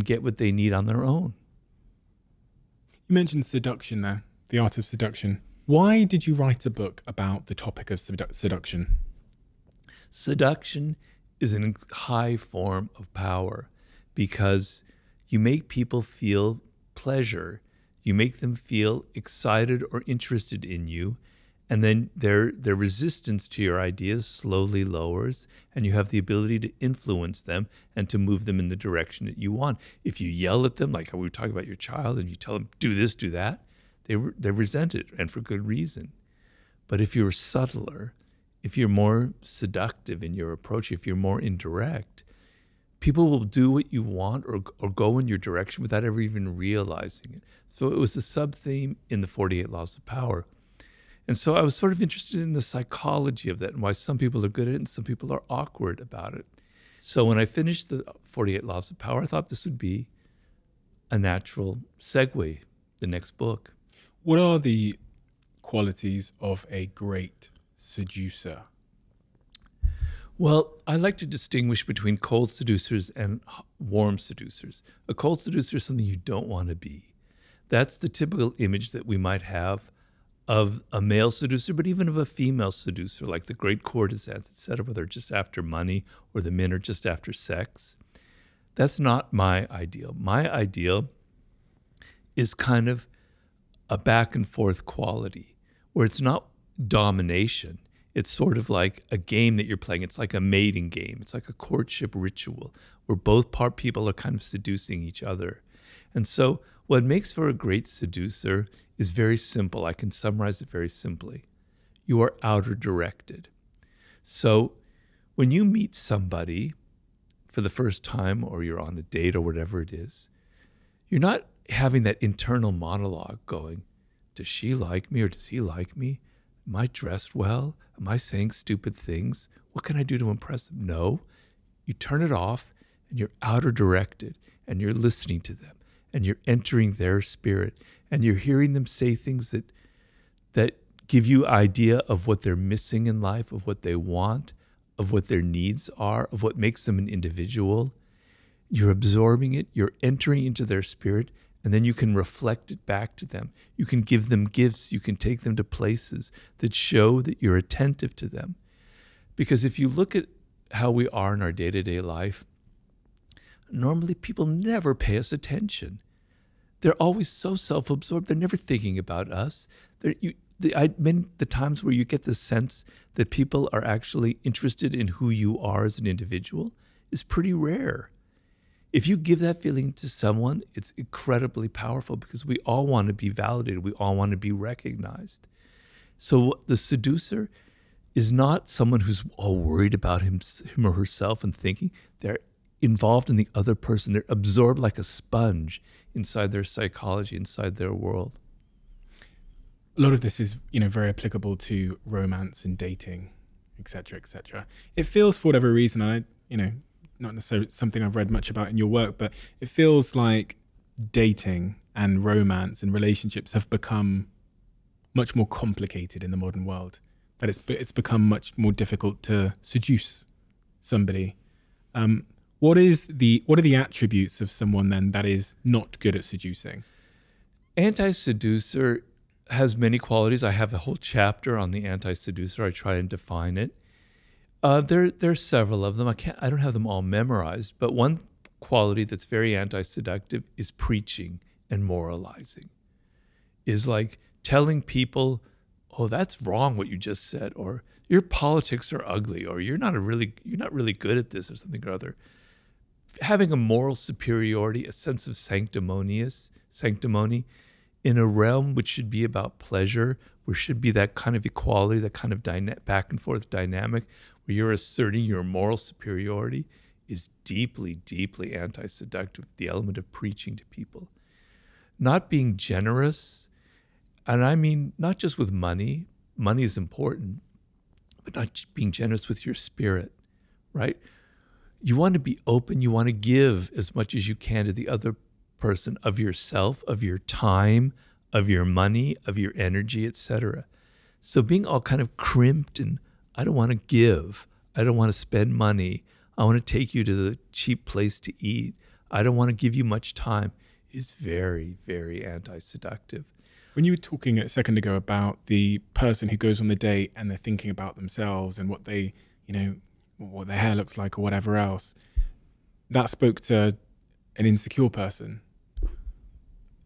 get what they need on their own. You mentioned seduction there, the art of seduction. Why did you write a book about the topic of seduction? Seduction is a high form of power because you make people feel pleasure. You make them feel excited or interested in you, and then their resistance to your ideas slowly lowers, and you have the ability to influence them and to move them in the direction that you want. If you yell at them, like how we were talking about your child, and you tell them, do this, do that, they resent it, and for good reason. But if you're subtler, if you're more seductive in your approach, if you're more indirect, people will do what you want or go in your direction without ever even realizing it. So it was a sub-theme in the 48 Laws of Power. And so I was sort of interested in the psychology of that and why some people are good at it and some people are awkward about it. So when I finished the 48 Laws of Power, I thought this would be a natural segue, the next book. What are the qualities of a great seducer? Well, I like to distinguish between cold seducers and warm seducers. A cold seducer is something you don't want to be. That's the typical image that we might have of a male seducer, but even of a female seducer, like the great courtesans, etc., where they're just after money or the men are just after sex. That's not my ideal. My ideal is kind of a back and forth quality where it's not domination. It's sort of like a game that you're playing. It's like a mating game. It's like a courtship ritual where both people are kind of seducing each other. And so what makes for a great seducer is very simple. I can summarize it very simply. You are outer directed. So when you meet somebody for the first time or you're on a date or whatever it is, you're not having that internal monologue going, does she like me or does he like me? Am I dressed well? Am I saying stupid things? What can I do to impress them? No. You turn it off and you're outer directed and you're listening to them and you're entering their spirit and you're hearing them say things that give you idea of what they're missing in life, of what they want, of what their needs are, of what makes them an individual. You're absorbing it, you're entering into their spirit, and then you can reflect it back to them. You can give them gifts. You can take them to places that show that you're attentive to them. Because if you look at how we are in our day-to-day life, normally people never pay us attention. They're always so self-absorbed. They're never thinking about us. The times where you get the sense that people are actually interested in who you are as an individual is pretty rare. If you give that feeling to someone, it's incredibly powerful because we all want to be validated. We all want to be recognized. So the seducer is not someone who's all worried about him or herself and thinking. They're involved in the other person. They're absorbed like a sponge inside their psychology, inside their world. A lot of this is, very applicable to romance and dating, etc., etc. It feels, for whatever reason, not necessarily something I've read much about in your work, but it feels like dating and romance and relationships have become much more complicated in the modern world. That it's become much more difficult to seduce somebody. What are the attributes of someone then that is not good at seducing? Anti-seducer has many qualities. I have a whole chapter on the anti-seducer. I try and define it. There's several of them. I don't have them all memorized, but one quality that's very anti-seductive is preaching and moralizing. Is like telling people, oh, that's wrong what you just said, or your politics are ugly, or you're not really good at this, or something or other. Having a moral superiority, a sense of sanctimony in a realm which should be about pleasure, where should be that kind of equality, that kind of back and forth dynamic, where you're asserting your moral superiority, is deeply, deeply anti-seductive, the element of preaching to people. Not being generous, and I mean not just with money is important, but not being generous with your spirit, right? You want to be open, you want to give as much as you can to the other person of yourself, of your time, of your money, of your energy, etc. So being all kind of crimped and I don't want to give, I don't want to spend money, I want to take you to the cheap place to eat, I don't want to give you much time, is very, very anti-seductive. When you were talking a second ago about the person who goes on the date and they're thinking about themselves and what they, what their hair looks like or whatever else, that spoke to an insecure person.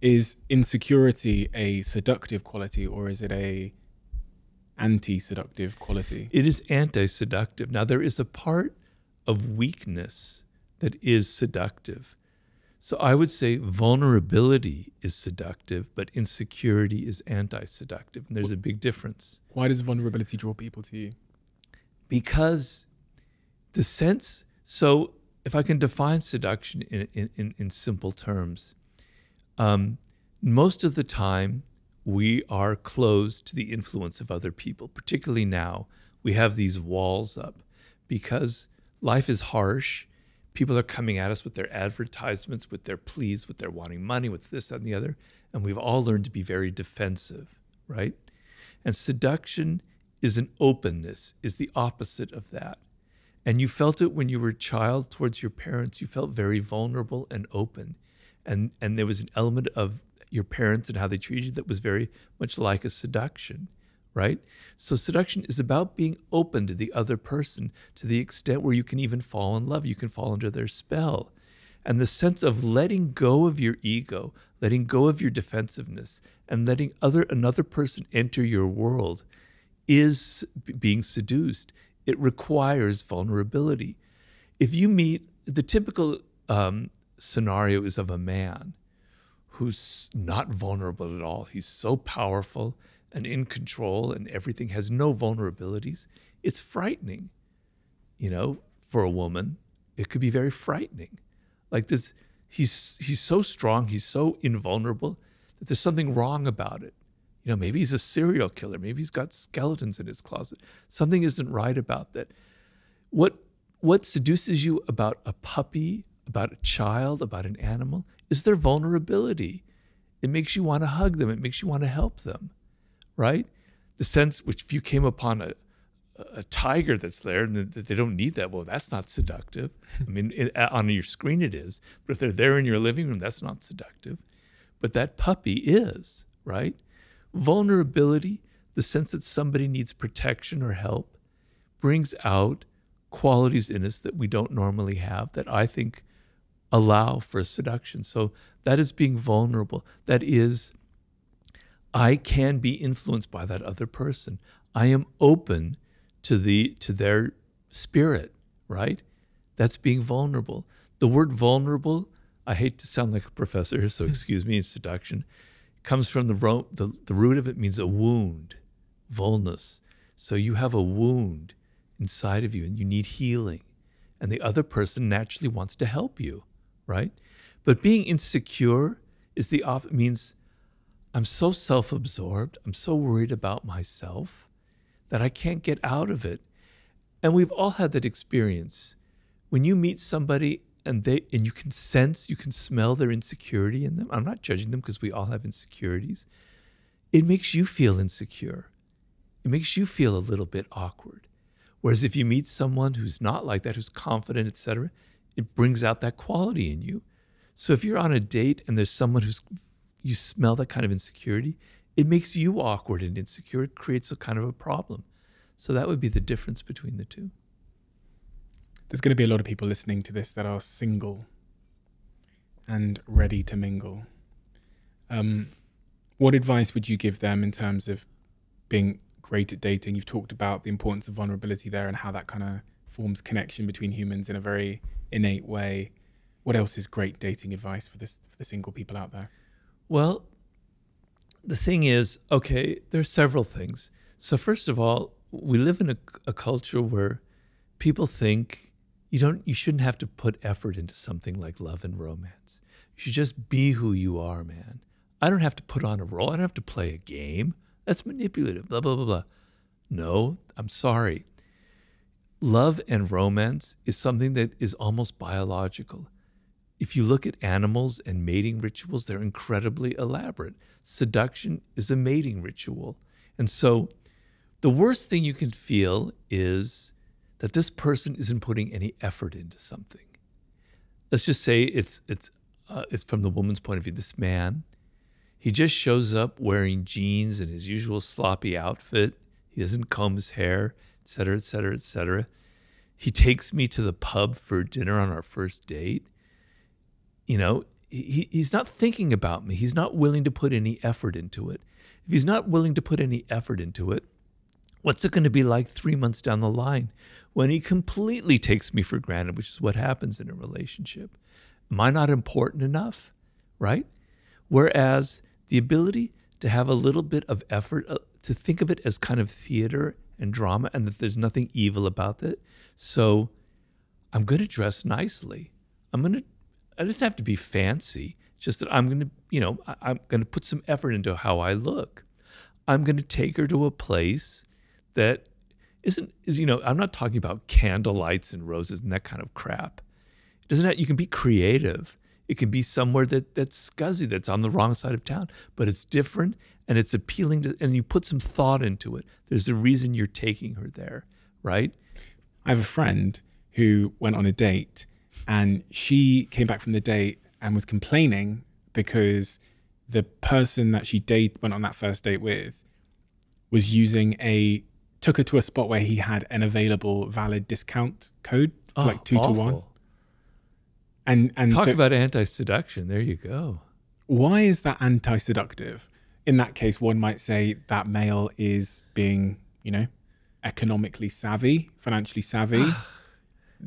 Is insecurity a seductive quality or is it a anti-seductive quality? It is anti-seductive. Now, there is a part of weakness that is seductive. So I would say vulnerability is seductive, but insecurity is anti-seductive. And there's a big difference. Why does vulnerability draw people to you? Because the sense, so if I can define seduction in simple terms, most of the time we are closed to the influence of other people. Particularly now, we have these walls up because life is harsh. People are coming at us with their advertisements, with their pleas, with their wanting money, with this, that, and the other. And we've all learned to be very defensive, right? And seduction is an openness, is the opposite of that. And you felt it when you were a child towards your parents. You felt very vulnerable and open. And there was an element of your parents and how they treated you that was very much like a seduction, right? So seduction is about being open to the other person to the extent where you can even fall in love. You can fall under their spell. And the sense of letting go of your ego, letting go of your defensiveness, and letting another person enter your world is being seduced. It requires vulnerability. If you meet, the typical scenario is of a man who's not vulnerable at all. He's so powerful and in control and everything, has no vulnerabilities. It's frightening, for a woman. It could be very frightening. Like this, he's so strong, he's so invulnerable that there's something wrong about it. Maybe he's a serial killer. Maybe he's got skeletons in his closet. Something isn't right about that. What seduces you about a puppy, about a child, about an animal, is their vulnerability. It makes you want to hug them. It makes you want to help them, right? The sense which if you came upon a tiger that's there and they don't need that, well, that's not seductive. I mean, on your screen it is, but if they're there in your living room, that's not seductive. But that puppy is, right? Vulnerability, the sense that somebody needs protection or help, brings out qualities in us that we don't normally have that I think allow for seduction. So that is being vulnerable. That is, I can be influenced by that other person. I am open to their spirit, right? That's being vulnerable. The word vulnerable, I hate to sound like a professor here, so excuse me, in seduction, comes from the root of it means a wound, vulnus. So you have a wound inside of you and you need healing. And the other person naturally wants to help you, right? But being insecure is the opposite. Means I'm so self-absorbed, I'm so worried about myself that I can't get out of it. And we've all had that experience. When you meet somebody and you can sense, you can smell their insecurity in them. I'm not judging them because we all have insecurities. It makes you feel insecure. It makes you feel a little bit awkward. Whereas if you meet someone who's not like that, who's confident, etc., it brings out that quality in you. So if you're on a date and there's someone you smell that kind of insecurity, it makes you awkward and insecure. It creates a kind of a problem. So that would be the difference between the two. There's going to be a lot of people listening to this that are single and ready to mingle. What advice would you give them in terms of being great at dating? You've talked about the importance of vulnerability there and how that kind of forms connection between humans in a very innate way. What else is great dating advice for the single people out there? Well, the thing is, okay, there's several things. So first of all, we live in a culture where people think you shouldn't have to put effort into something like love and romance. You should just be who you are, man. I don't have to put on a role. I don't have to play a game. That's manipulative, blah, blah, blah, blah. No, I'm sorry. Love and romance is something that is almost biological. If you look at animals and mating rituals, they're incredibly elaborate. Seduction is a mating ritual. And so the worst thing you can feel is that this person isn't putting any effort into something. Let's just say it's from the woman's point of view. This man, he just shows up wearing jeans and his usual sloppy outfit. He doesn't comb his hair, et cetera, et cetera, et cetera. He takes me to the pub for dinner on our first date. You know, he's not thinking about me. He's not willing to put any effort into it. If he's not willing to put any effort into it, what's it going to be like 3 months down the line when he completely takes me for granted, which is what happens in a relationship? Am I not important enough, right? Whereas the ability to have a little bit of effort, to think of it as kind of theater and drama, and that there's nothing evil about it. So I'm going to dress nicely. I just have to be fancy. Just that I'm going to put some effort into how I look. I'm going to take her to a place that I'm not talking about candle lights and roses and that kind of crap. You can be creative. It can be somewhere that's scuzzy, that's on the wrong side of town, but it's different and it's appealing to, and you put some thought into it. There's a reason you're taking her there, right? I have a friend who went on a date and she came back from the date and was complaining because the person that she went on that first date with was took her to a spot where he had an available valid discount code for like 2 to 1. And talk about anti-seduction. There you go. Why is that anti-seductive? In that case, one might say that male is being, economically savvy, financially savvy.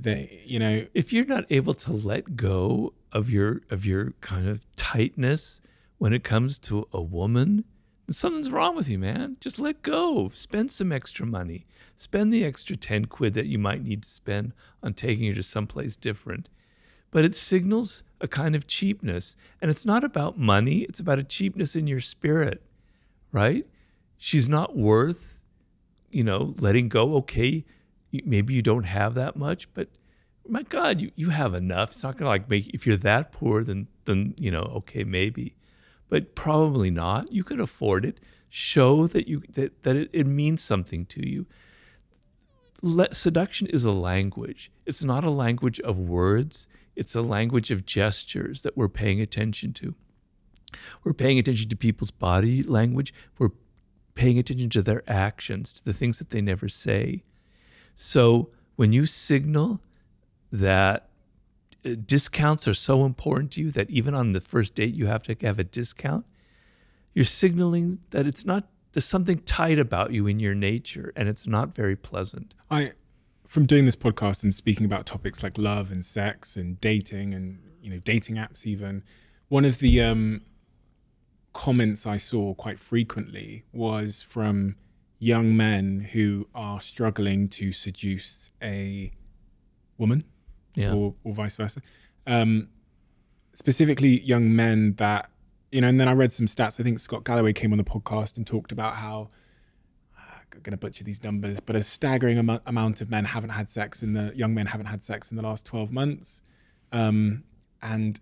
If you're not able to let go of your kind of tightness when it comes to a woman, then something's wrong with you, man. Just let go. Spend some extra money. Spend the extra 10 quid that you might need to spend on taking her to someplace different. But it signals a kind of cheapness. And it's not about money. It's about a cheapness in your spirit, right? She's not worth, letting go. Okay, maybe you don't have that much, but my God, you have enough. It's not going to if you're that poor, then okay, maybe. But probably not. You can afford it. Show that it means something to you. Seduction is a language. It's not a language of words. It's a language of gestures that we're paying attention to. We're paying attention to people's body language. We're paying attention to their actions, to the things that they never say. So when you signal that discounts are so important to you that even on the first date you have to have a discount, you're signaling that it's not, there's something tight about you in your nature, and it's not very pleasant. From doing this podcast and speaking about topics like love and sex and dating and, you know, dating apps even, one of the comments I saw quite frequently was from young men who are struggling to seduce a woman, or vice versa. Specifically young men that, you know, and then I read some stats. I think Scott Galloway came on the podcast and talked about how, I'm going to butcher these numbers, but a staggering amount of men haven't had sex young men haven't had sex in the last 12 months. And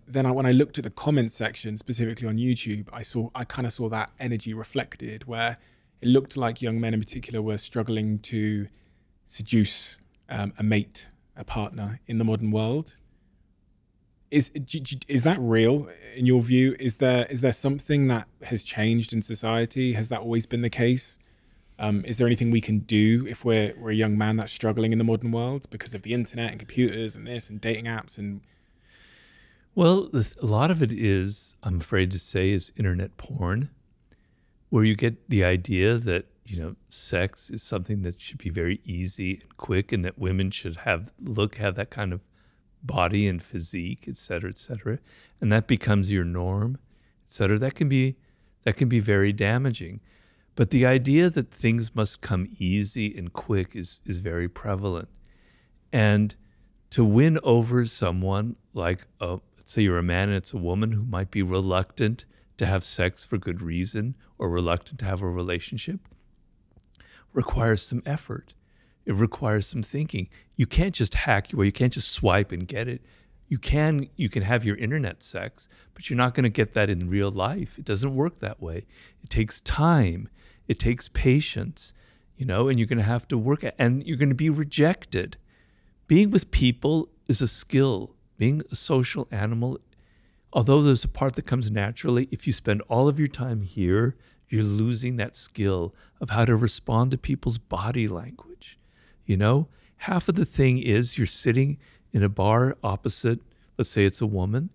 then when I looked at the comments section, specifically on YouTube, I kind of saw that energy reflected, where it looked like young men in particular were struggling to seduce a mate, a partner in the modern world. Is that real in your view? Is there something that has changed in society? Has that always been the case? Is there anything we can do if we're a young man that's struggling in the modern world because of the internet and computers and this and dating apps? And well, a lot of it is, I'm afraid to say, is internet porn, where you get the idea that, you know, sex is something that should be very easy and quick, and that women should have that kind of body and physique, et cetera, and that becomes your norm, et cetera. That can be very damaging. But the idea that things must come easy and quick is very prevalent. And to win over someone like, let's say you're a man and it's a woman who might be reluctant to have sex for good reason or reluctant to have a relationship, requires some effort. It requires some thinking. You can't just hack your way. You can't just swipe and get it. You can have your internet sex, but you're not going to get that in real life. It doesn't work that way. It takes time. It takes patience, you know, and you're going to have to work at, and you're going to be rejected. Being with people is a skill. Being a social animal, although there's a part that comes naturally, if you spend all of your time here, you're losing that skill of how to respond to people's body language. You know, half of the thing is you're sitting in a bar opposite, let's say it's a woman,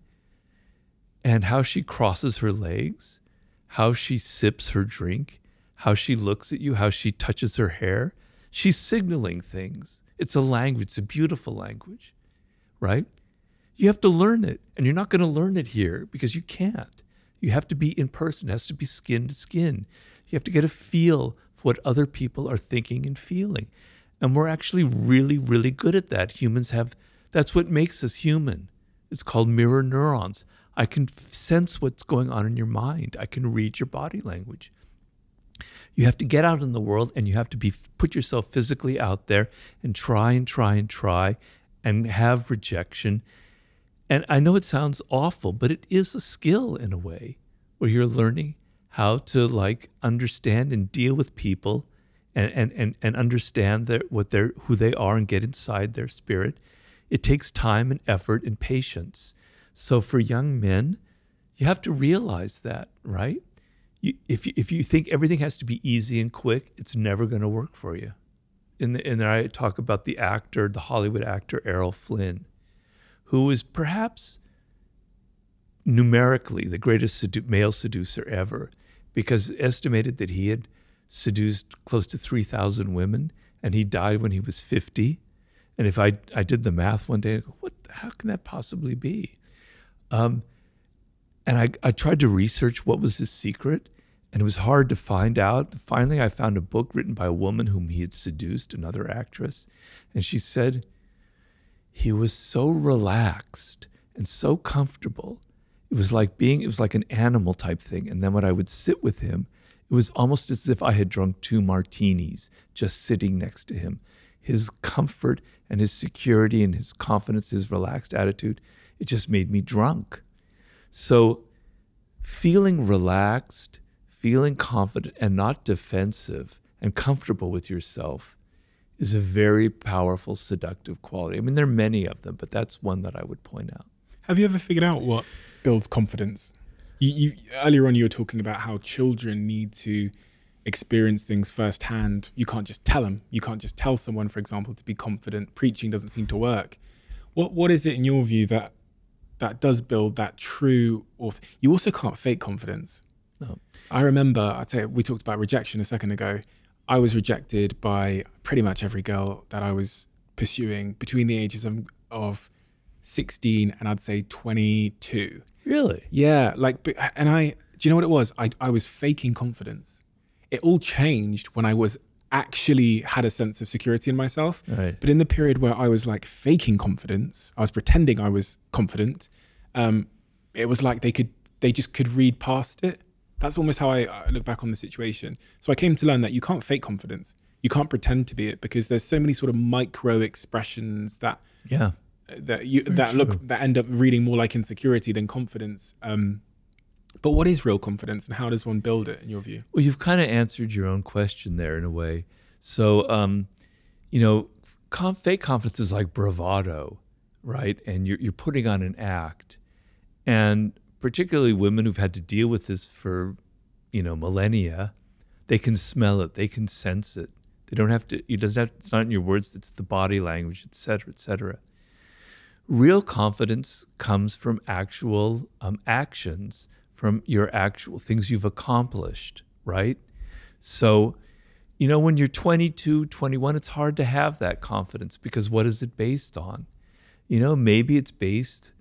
and how she crosses her legs, how she sips her drink, how she looks at you, how she touches her hair. She's signaling things. It's a language. It's a beautiful language, right? You have to learn it, and you're not going to learn it here because you can't. You have to be in person. It has to be skin to skin. You have to get a feel for what other people are thinking and feeling. And we're actually really, really good at that. Humans have, that's what makes us human. It's called mirror neurons. I can sense what's going on in your mind. I can read your body language. You have to get out in the world, and you have to put yourself physically out there and try and have rejection. And I know it sounds awful, but it is a skill in a way where you're learning how to like understand and deal with people and understand who they are and get inside their spirit. It takes time and effort and patience. So for young men, you have to realize that, right? If you think everything has to be easy and quick, it's never going to work for you. And I talk about the Hollywood actor Errol Flynn, who is perhaps numerically the greatest male seducer ever, because it's estimated that he had seduced close to 3,000 women, and he died when he was 50. And if I did the math one day, I go, how can that possibly be? And I tried to research what was his secret, and it was hard to find out. Finally, I found a book written by a woman whom he had seduced, another actress, and she said he was so relaxed and so comfortable. It was like an animal type thing. And then when I would sit with him, it was almost as if I had drunk 2 martinis just sitting next to him. His comfort and his security and his confidence, his relaxed attitude, it just made me drunk. So feeling relaxed, feeling confident and not defensive and comfortable with yourself is a very powerful seductive quality. I mean, there are many of them, but that's one that I would point out. Have you ever figured out what builds confidence? You earlier on, you were talking about how children need to experience things firsthand. You can't just tell them. You can't just tell someone, for example, to be confident. Preaching doesn't seem to work. What is it in your view that does build that true, or you also can't fake confidence? No. I remember, I'd say we talked about rejection a second ago. I was rejected by pretty much every girl that I was pursuing between the ages of 16 and I'd say 22. Really? Yeah, like, do you know what it was? I was faking confidence. It all changed when I was actually had a sense of security in myself. Right. But in the period where I was like faking confidence, I was pretending I was confident. It was like they just could read past it. That's almost how I look back on the situation. So I came to learn that you can't fake confidence. You can't pretend to be it, because there's so many sort of micro expressions that end up reading more like insecurity than confidence. But what is real confidence, and how does one build it in your view? Well, you've kind of answered your own question there in a way. So, fake confidence is like bravado, right? And you're putting on an act. And particularly women who've had to deal with this for, millennia, they can smell it, they can sense it. They don't have to, it's not in your words, it's the body language, et cetera, et cetera. Real confidence comes from actual actions, from your actual things you've accomplished, right? So, when you're 22, 21, it's hard to have that confidence, because what is it based on? Maybe it's based,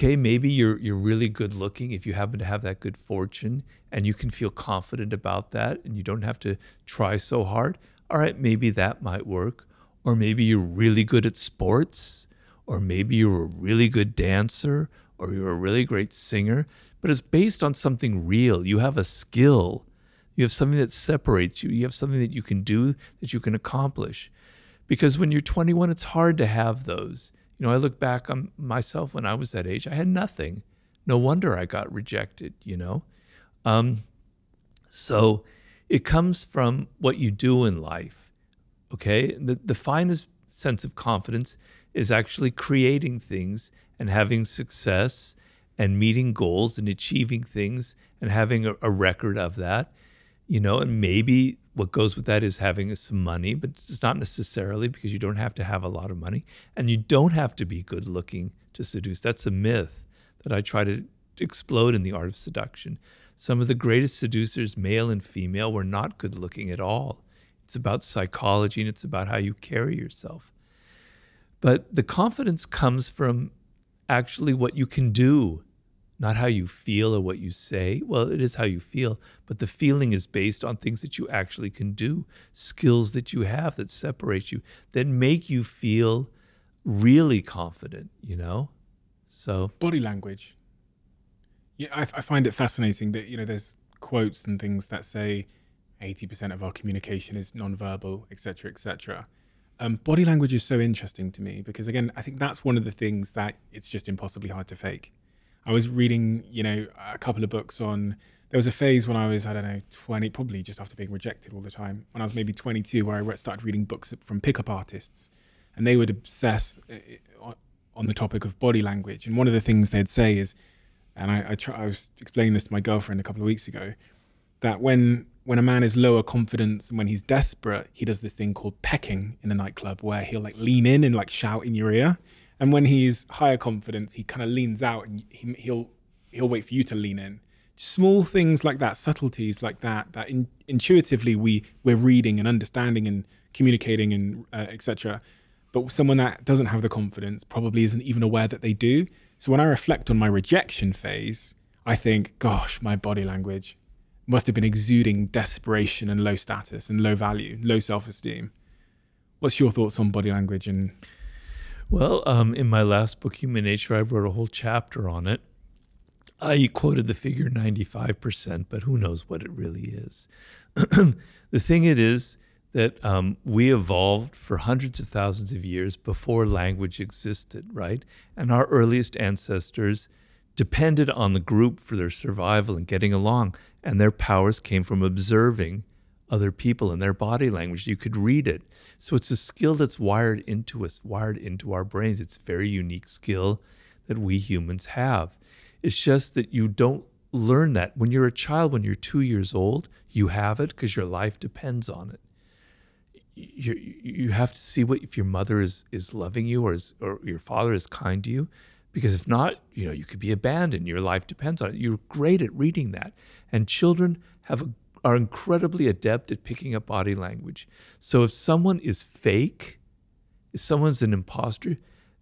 maybe you're really good looking if you happen to have that good fortune and you can feel confident about that and you don't have to try so hard. All right, maybe that might work. Or maybe you're really good at sports, or maybe you're a really good dancer, or you're a really great singer, but it's based on something real. You have a skill. You have something that separates you. You have something that you can do, that you can accomplish. Because when you're 21, it's hard to have those. I look back on myself when I was that age, I had nothing. No wonder I got rejected, So it comes from what you do in life, okay? The finest sense of confidence is actually creating things and having success and meeting goals and achieving things and having a record of that, and maybe what goes with that is having some money, but it's not necessarily, because you don't have to have a lot of money, and you don't have to be good looking to seduce. That's a myth that I try to explode in The Art of Seduction. Some of the greatest seducers, male and female, were not good looking at all. It's about psychology, and it's about how you carry yourself. But the confidence comes from actually what you can do, not how you feel or what you say. Well, it is how you feel, but the feeling is based on things that you actually can do, skills that you have that separate you, that make you feel really confident, So body language. Yeah, I find it fascinating that, there's quotes and things that say 80% of our communication is nonverbal, et cetera, et cetera. Body language is so interesting to me because, again, I think that's one of the things that it's just impossibly hard to fake. I was reading, a couple of books on, there was a phase when I was, 20, probably just after being rejected all the time, when I was maybe 22, where I started reading books from pickup artists, and they would obsess on the topic of body language. And one of the things they'd say is, and I was explaining this to my girlfriend a couple of weeks ago, that when a man is lower confidence and when he's desperate, he does this thing called pecking in a nightclub, where he'll lean in and shout in your ear. And when he's higher confidence, he kind of leans out and he'll wait for you to lean in. Small things like that, subtleties like that intuitively we're reading and understanding and communicating and etc. But someone that doesn't have the confidence probably isn't even aware that they do. So when I reflect on my rejection phase, I think, gosh, my body language must have been exuding desperation and low status and low value, low self-esteem. What's your thoughts on body language? Well, in my last book, Human Nature, I wrote a whole chapter on it. I quoted the figure 95%, but who knows what it really is. The thing it is that we evolved for hundreds of thousands of years before language existed, right? And our earliest ancestors depended on the group for their survival and getting along, and their powers came from observing other people and their body language. You could read it. So it's a skill that's wired into us, wired into our brains. It's a very unique skill that we humans have. It's just that you don't learn that. When you're a child, when you're 2 years old, you have it because your life depends on it. You have to see if your mother is loving you or your father is kind to you, because if not, you could be abandoned. Your life depends on it. You're great at reading that. And children are incredibly adept at picking up body language. So if someone is fake, if someone's an imposter,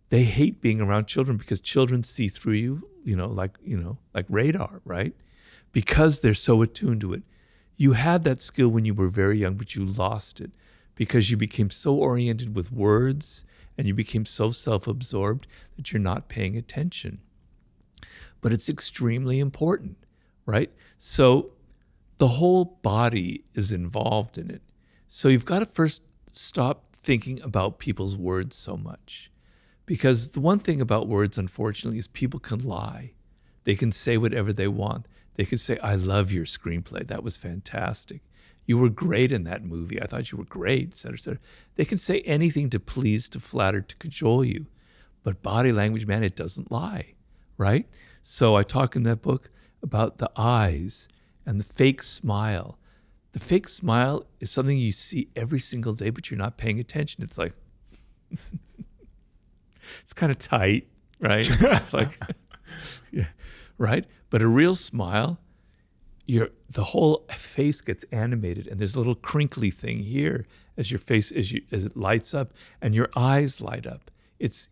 they hate being around children because children see through you, like radar, right? Because they're so attuned to it. You had that skill when you were very young, but you lost it because you became so oriented with words and you became so self-absorbed that you're not paying attention. But it's extremely important, right? So the whole body is involved in it. So you've got to first stop thinking about people's words so much. Because the one thing about words, unfortunately, is people can lie. They can say whatever they want. They can say, I love your screenplay. That was fantastic. You were great in that movie. I thought you were great, et cetera, et cetera. They can say anything to please, to flatter, to cajole you. But body language, man, it doesn't lie, right? So I talk in that book about the eyes and the fake smile. The fake smile is something you see every single day, but you're not paying attention. It's like, it's kind of tight, right? It's like, yeah, right? But a real smile, the whole face gets animated, and there's a little crinkly thing here as your face, as it lights up, and your eyes light up. It's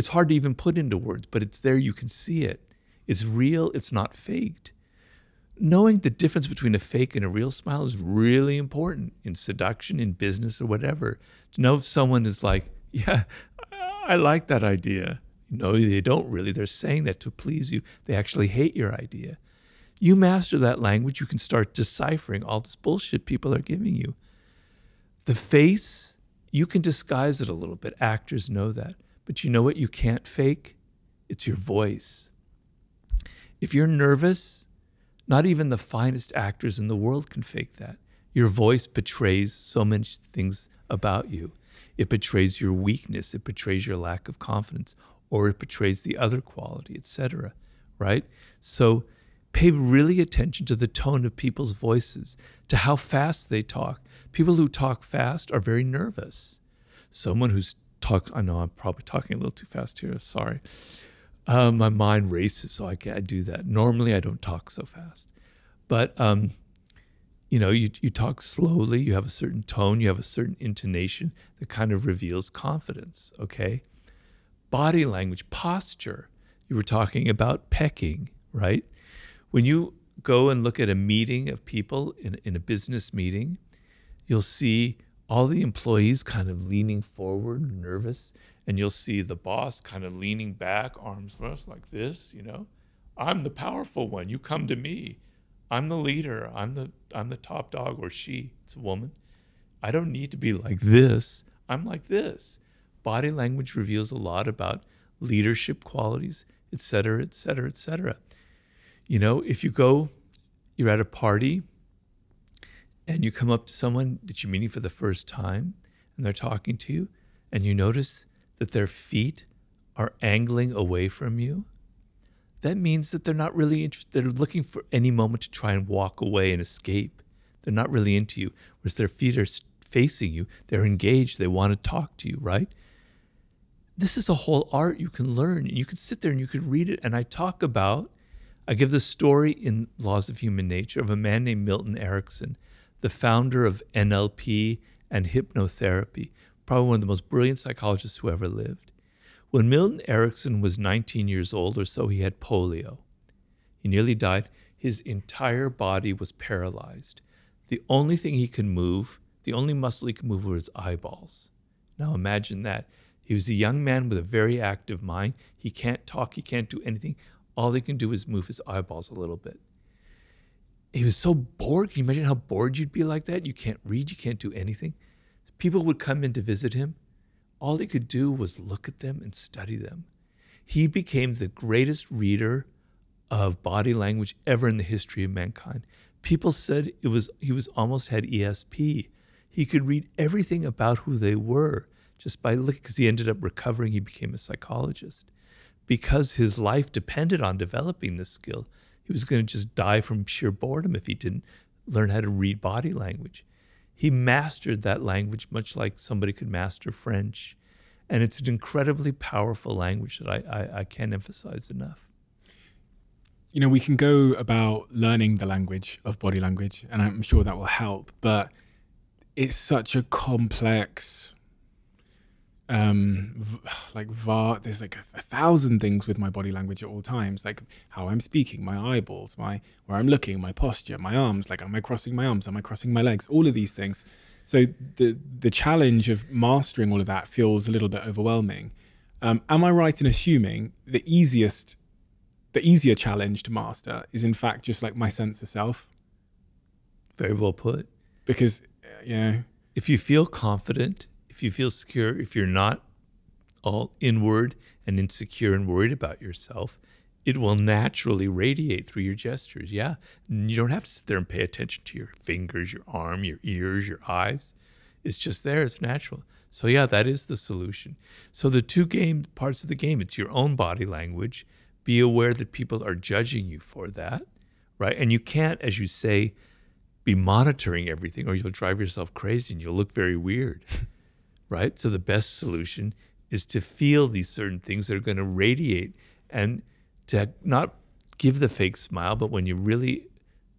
hard to even put into words, but it's there. You can see it. It's real. It's not faked. Knowing the difference between a fake and a real smile is really important in seduction, in business, or whatever. To know if someone is like, yeah, I like that idea. No, they don't really. They're saying that to please you. They actually hate your idea. You master that language, you can start deciphering all this bullshit people are giving you. The face, you can disguise it a little bit. Actors know that. But you know what you can't fake? It's your voice. If you're nervous, not even the finest actors in the world can fake that. Your voice betrays so many things about you. It betrays your weakness. It betrays your lack of confidence, or it betrays the other quality, etc. Right? So pay really attention to the tone of people's voices, to how fast they talk. People who talk fast are very nervous. Someone who's I know I'm probably talking a little too fast here, sorry. My mind races, so I do that. Normally I don't talk so fast. But, you talk slowly, you have a certain tone, you have a certain intonation that kind of reveals confidence, okay? Body language, posture. You were talking about pecking, right? When you go and look at a meeting of people in a business meeting, you'll see all the employees kind of leaning forward, nervous, and you'll see the boss kind of leaning back, arms crossed like this, I'm the powerful one. You come to me. I'm the leader. I'm the top dog, or she. It's a woman. I don't need to be like this. I'm like this. Body language reveals a lot about leadership qualities, et cetera, et cetera, et cetera. If you're at a party and you come up to someone that you're meeting for the first time and they're talking to you and you notice that their feet are angling away from you, that means that they're not really interested. They're looking for any moment to try and walk away and escape. They're not really into you. Whereas their feet are facing you. They're engaged. They want to talk to you, right? This is a whole art you can learn. And you can sit there and you can read it. And I give the story in Laws of Human Nature of a man named Milton Erickson, the founder of NLP and hypnotherapy, probably one of the most brilliant psychologists who ever lived. When Milton Erickson was 19 years old or so, he had polio. He nearly died. His entire body was paralyzed. The only thing he could move, the only muscle he could move were his eyeballs. Now imagine that. He was a young man with a very active mind. He can't talk, he can't do anything. All he can do is move his eyeballs a little bit. He was so bored. Can you imagine how bored you'd be like that? You can't read, you can't do anything. People would come in to visit him. All he could do was look at them and study them. He became the greatest reader of body language ever in the history of mankind. People said he was almost had ESP. He could read everything about who they were just by looking, because he ended up recovering. He became a psychologist. Because his life depended on developing this skill, he was going to just die from sheer boredom if he didn't learn how to read body language. He mastered that language much like somebody could master French. And it's an incredibly powerful language that I can't emphasize enough. You know, we can go about learning the language of body language, and I'm sure that will help, but it's such a complex, there's like 1,000 things with my body language at all times, like how I'm speaking, my eyeballs, where I'm looking, my posture, my arms, like am I crossing my arms, am I crossing my legs, all of these things. So the challenge of mastering all of that feels a little bit overwhelming. Am I right in assuming the easier challenge to master is in fact just like my sense of self? Very well put. Because, if you feel confident, if you feel secure, if you're not all inward and insecure and worried about yourself, it will naturally radiate through your gestures. Yeah. You don't have to sit there and pay attention to your fingers, your arm, your ears, your eyes. It's just there. It's natural. So yeah, that is the solution. So the two parts of the game, it's your own body language. Be aware that people are judging you for that, right? And you can't, as you say, be monitoring everything or you'll drive yourself crazy and you'll look very weird, right? So the best solution is to feel these certain things that are going to radiate and to not give the fake smile, but when you're really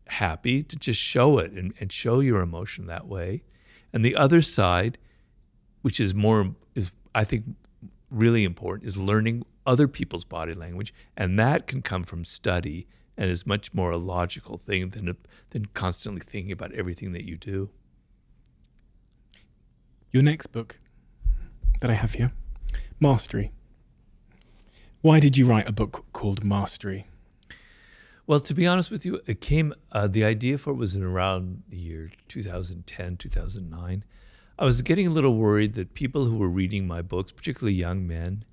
happy, to just show it and show your emotion that way. And the other side, which is I think really important, is learning other people's body language, and that can come from study and is much more a logical thing than constantly thinking about everything that you do. Your next book that I have here, Mastery. Why did you write a book called Mastery? Well, to be honest with you, it came, the idea for it was in around the year 2010, 2009. I was getting a little worried that people who were reading my books, particularly young men,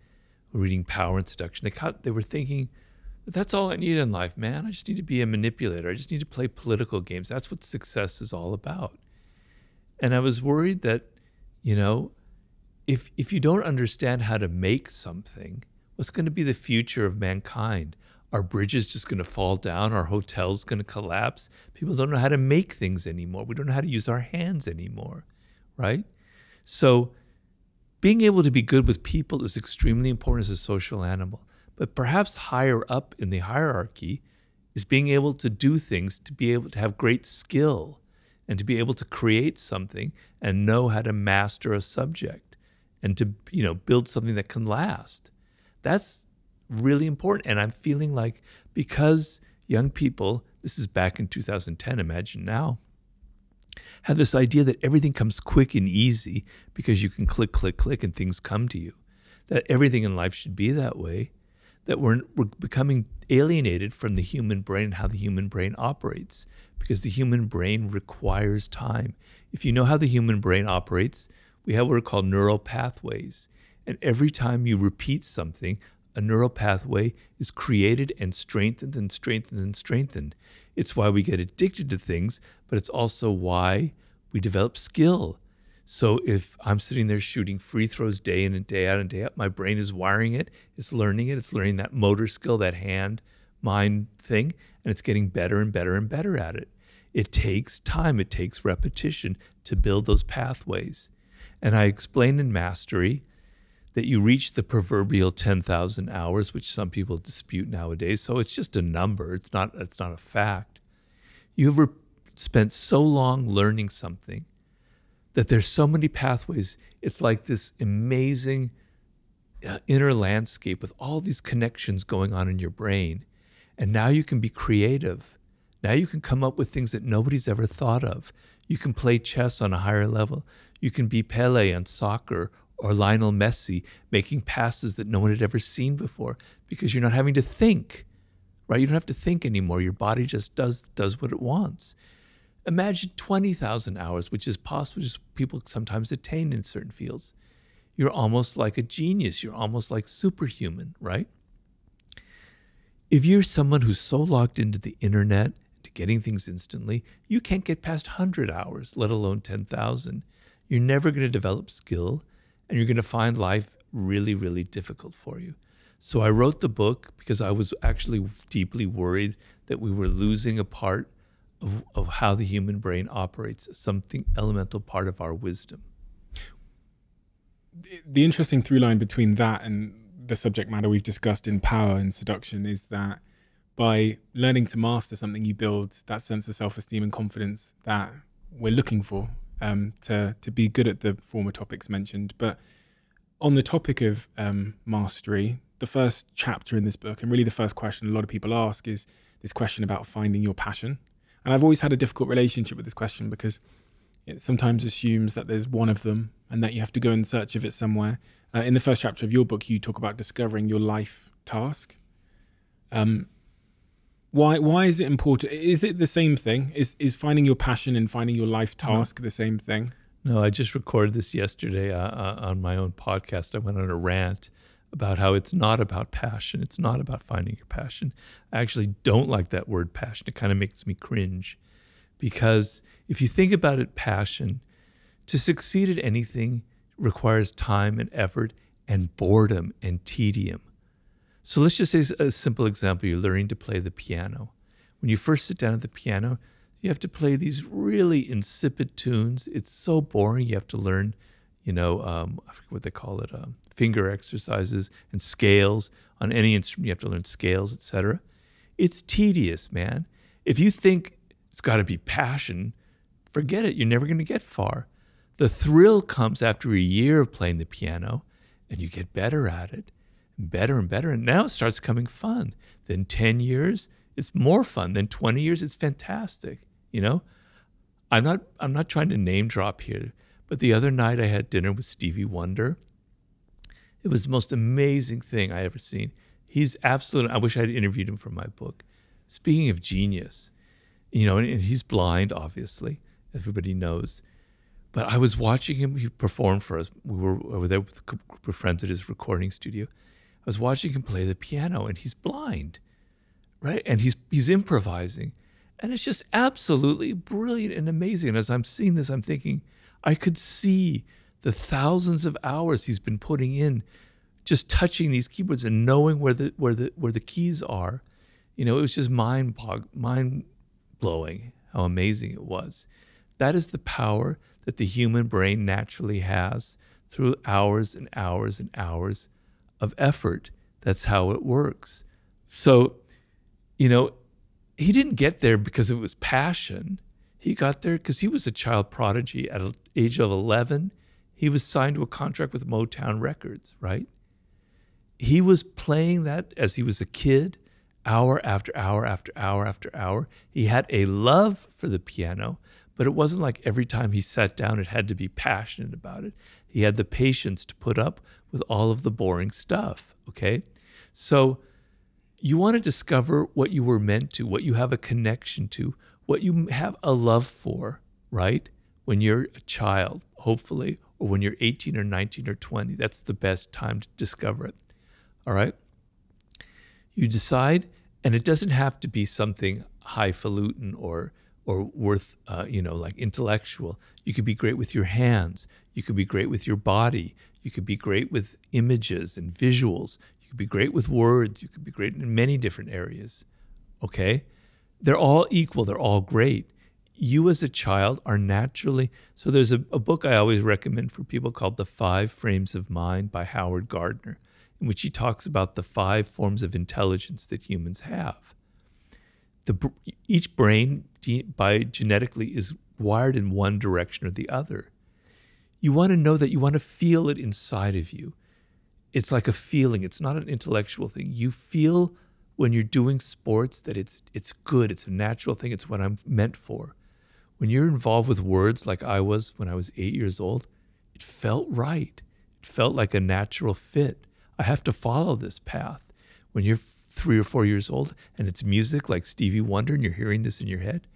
who were reading Power and Seduction, they were thinking, that's all I need in life, man. I just need to be a manipulator. I just need to play political games. That's what success is all about. And I was worried that, if you don't understand how to make something, what's going to be the future of mankind? Are bridges just going to fall down? Are hotels going to collapse? People don't know how to make things anymore. We don't know how to use our hands anymore, right? So being able to be good with people is extremely important as a social animal. But perhaps higher up in the hierarchy is being able to do things, to be able to have great skill and to be able to create something and know how to master a subject and to, build something that can last. That's really important. And I'm feeling like because young people, this is back in 2010, imagine now, have this idea that everything comes quick and easy because you can click, click, click and things come to you, that everything in life should be that way, that we're becoming alienated from the human brain and how the human brain operates, because the human brain requires time. If you know how the human brain operates, we have what are called neural pathways. And every time you repeat something, a neural pathway is created and strengthened and strengthened and strengthened. It's why we get addicted to things, but it's also why we develop skill. So if I'm sitting there shooting free throws day in and day out and day out, my brain is wiring it, it's learning that motor skill, that hand-mind thing, and it's getting better and better and better at it. It takes time, it takes repetition to build those pathways. And I explain in Mastery that you reach the proverbial 10,000 hours, which some people dispute nowadays. So it's just a number, it's not a fact. You've spent so long learning something that there's so many pathways. It's like this amazing inner landscape with all these connections going on in your brain. And now you can be creative. Now you can come up with things that nobody's ever thought of. You can play chess on a higher level. You can be Pele on soccer or Lionel Messi making passes that no one had ever seen before because you're not having to think, right? You don't have to think anymore. Your body just does what it wants. Imagine 20,000 hours, which is possible, which people sometimes attain in certain fields. You're almost like a genius. You're almost like superhuman, right? If you're someone who's so logged into the internet, to getting things instantly, you can't get past 100 hours, let alone 10,000. You're never going to develop skill, and you're going to find life really, really difficult for you. So I wrote the book because I was actually deeply worried that we were losing a part of how the human brain operates, something elemental part of our wisdom. The interesting through line between that and the subject matter we've discussed in power and seduction is that by learning to master something, you build that sense of self-esteem and confidence that we're looking for to be good at the former topics mentioned. But on the topic of mastery, the first chapter in this book, and really the first question a lot of people ask, is this question about finding your passion. And I've always had a difficult relationship with this question because it sometimes assumes that there's one of them and that you have to go in search of it somewhere. In the first chapter of your book, you talk about discovering your life task. Why is it important? Is it the same thing? Is finding your passion and finding your life task the same thing? No, I just recorded this yesterday on my own podcast. I went on a rant about how it's not about passion. It's not about finding your passion. I actually don't like that word passion. It kind of makes me cringe because if you think about it, passion, to succeed at anything requires time and effort and boredom and tedium. So let's just say a simple example. You're learning to play the piano. When you first sit down at the piano, you have to play these really insipid tunes. It's so boring. You have to learn, I forget what they call it, finger exercises and scales. On any instrument, you have to learn scales, etc. It's tedious, man. If you think it's got to be passion, forget it. You're never going to get far. The thrill comes after a year of playing the piano, and you get better at it, and better, and now it starts becoming fun. Then 10 years, it's more fun. Then 20 years, it's fantastic. I'm not trying to name drop here, but the other night I had dinner with Stevie Wonder. It was the most amazing thing I ever seen. He's absolute. I wish I had interviewed him for my book. Speaking of genius, and he's blind, obviously, everybody knows. But I was watching him. He performed for us. I were there with a group of friends at his recording studio. I was watching him play the piano, and he's blind, right? And he's improvising, and it's just absolutely brilliant and amazing. And as I'm seeing this, I'm thinking, I could see the thousands of hours he's been putting in, just touching these keyboards and knowing where the keys are. It was just mind blowing how amazing it was. That is the power that the human brain naturally has through hours and hours and hours of effort. That's how it works. So, he didn't get there because it was passion. He got there because he was a child prodigy. At the age of 11, he was signed to a contract with Motown Records, right? He was playing that as he was a kid, hour after hour after hour after hour. He had a love for the piano, but it wasn't like every time he sat down, it had to be passionate about it. He had the patience to put up with all of the boring stuff, okay? So you want to discover what you were meant to, what you have a connection to, what you have a love for, right? When you're a child, hopefully, or when you're 18 or 19 or 20, that's the best time to discover it, all right? You decide, and it doesn't have to be something highfalutin or worth, like intellectual. You could be great with your hands. You could be great with your body. You could be great with images and visuals. You could be great with words. You could be great in many different areas, okay? They're all equal. They're all great. You as a child are naturally, so there's a book I always recommend for people called The 5 Frames of Mind by Howard Gardner, in which he talks about the 5 forms of intelligence that humans have. Each brain genetically is wired in one direction or the other. You want to know that, you want to feel it inside of you. It's like a feeling. It's not an intellectual thing. You feel when you're doing sports that it's good. It's a natural thing. It's what I'm meant for. When you're involved with words like I was when I was 8 years old, it felt right. It felt like a natural fit. I have to follow this path. When you're 3 or 4 years old and it's music like Stevie Wonder and you're hearing this in your head,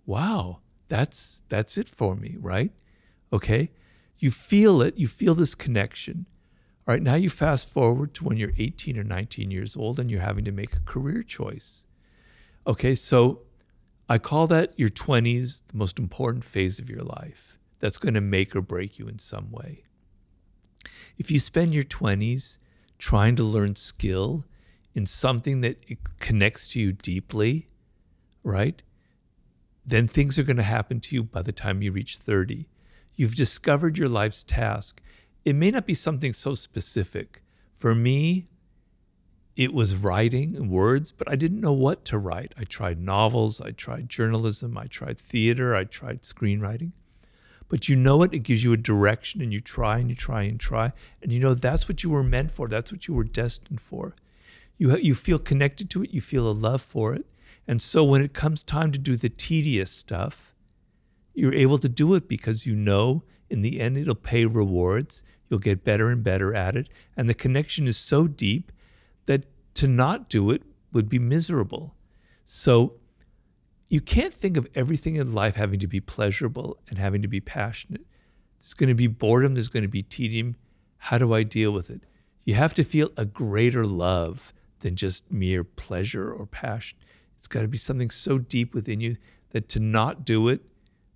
wow, that's it for me, right? Okay? You feel it. You feel this connection. All right, now you fast forward to when you're 18 or 19 years old and you're having to make a career choice. Okay, so I call that your 20s, the most important phase of your life. That's going to make or break you in some way. If you spend your 20s trying to learn skill in something that it connects to you deeply, right? Then things are going to happen to you by the time you reach 30. You've discovered your life's task. It may not be something so specific. For me, it was writing and words, but I didn't know what to write. I tried novels, I tried journalism, I tried theater, I tried screenwriting. But you know it gives you a direction, and you try and you try and try, and you know that's what you were meant for, that's what you were destined for. You feel connected to it, you feel a love for it, and so when it comes time to do the tedious stuff, you're able to do it because you know in the end it'll pay rewards, you'll get better and better at it, and the connection is so deep that to not do it would be miserable. So you can't think of everything in life having to be pleasurable and having to be passionate. There's going to be boredom, there's going to be tedium. How do I deal with it? You have to feel a greater love than just mere pleasure or passion. It's got to be something so deep within you that to not do it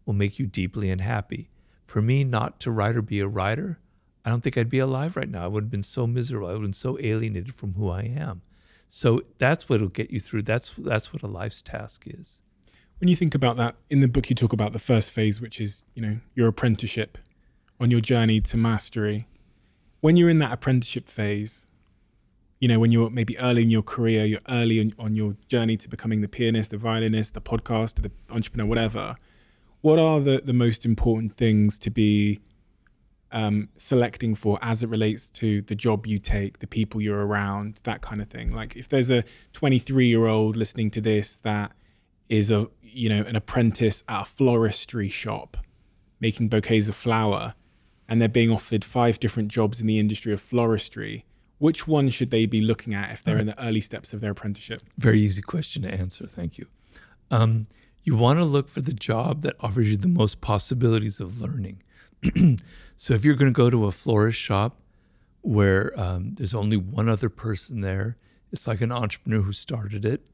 will make you deeply unhappy. For me, not to write or be a writer, I don't think I'd be alive right now. I would have been so miserable. I would have been so alienated from who I am. So that's what will get you through. That's what a life's task is. When you think about that, in the book you talk about the first phase, which is, your apprenticeship on your journey to mastery. When you're in that apprenticeship phase, when you're maybe early in your career, you're early on your journey to becoming the pianist, the violinist, the podcaster, the entrepreneur, whatever. What are the most important things to be selecting for as it relates to the job you take, the people you're around, that kind of thing? Like if there's a 23-year-old listening to this that is an apprentice at a floristry shop making bouquets of flower, and they're being offered 5 different jobs in the industry of floristry, which one should they be looking at if they're in the early steps of their apprenticeship? Very easy question to answer. Thank you. You want to look for the job that offers you the most possibilities of learning. So if you're going to go to a florist shop where there's only one other person there, it's like an entrepreneur who started it,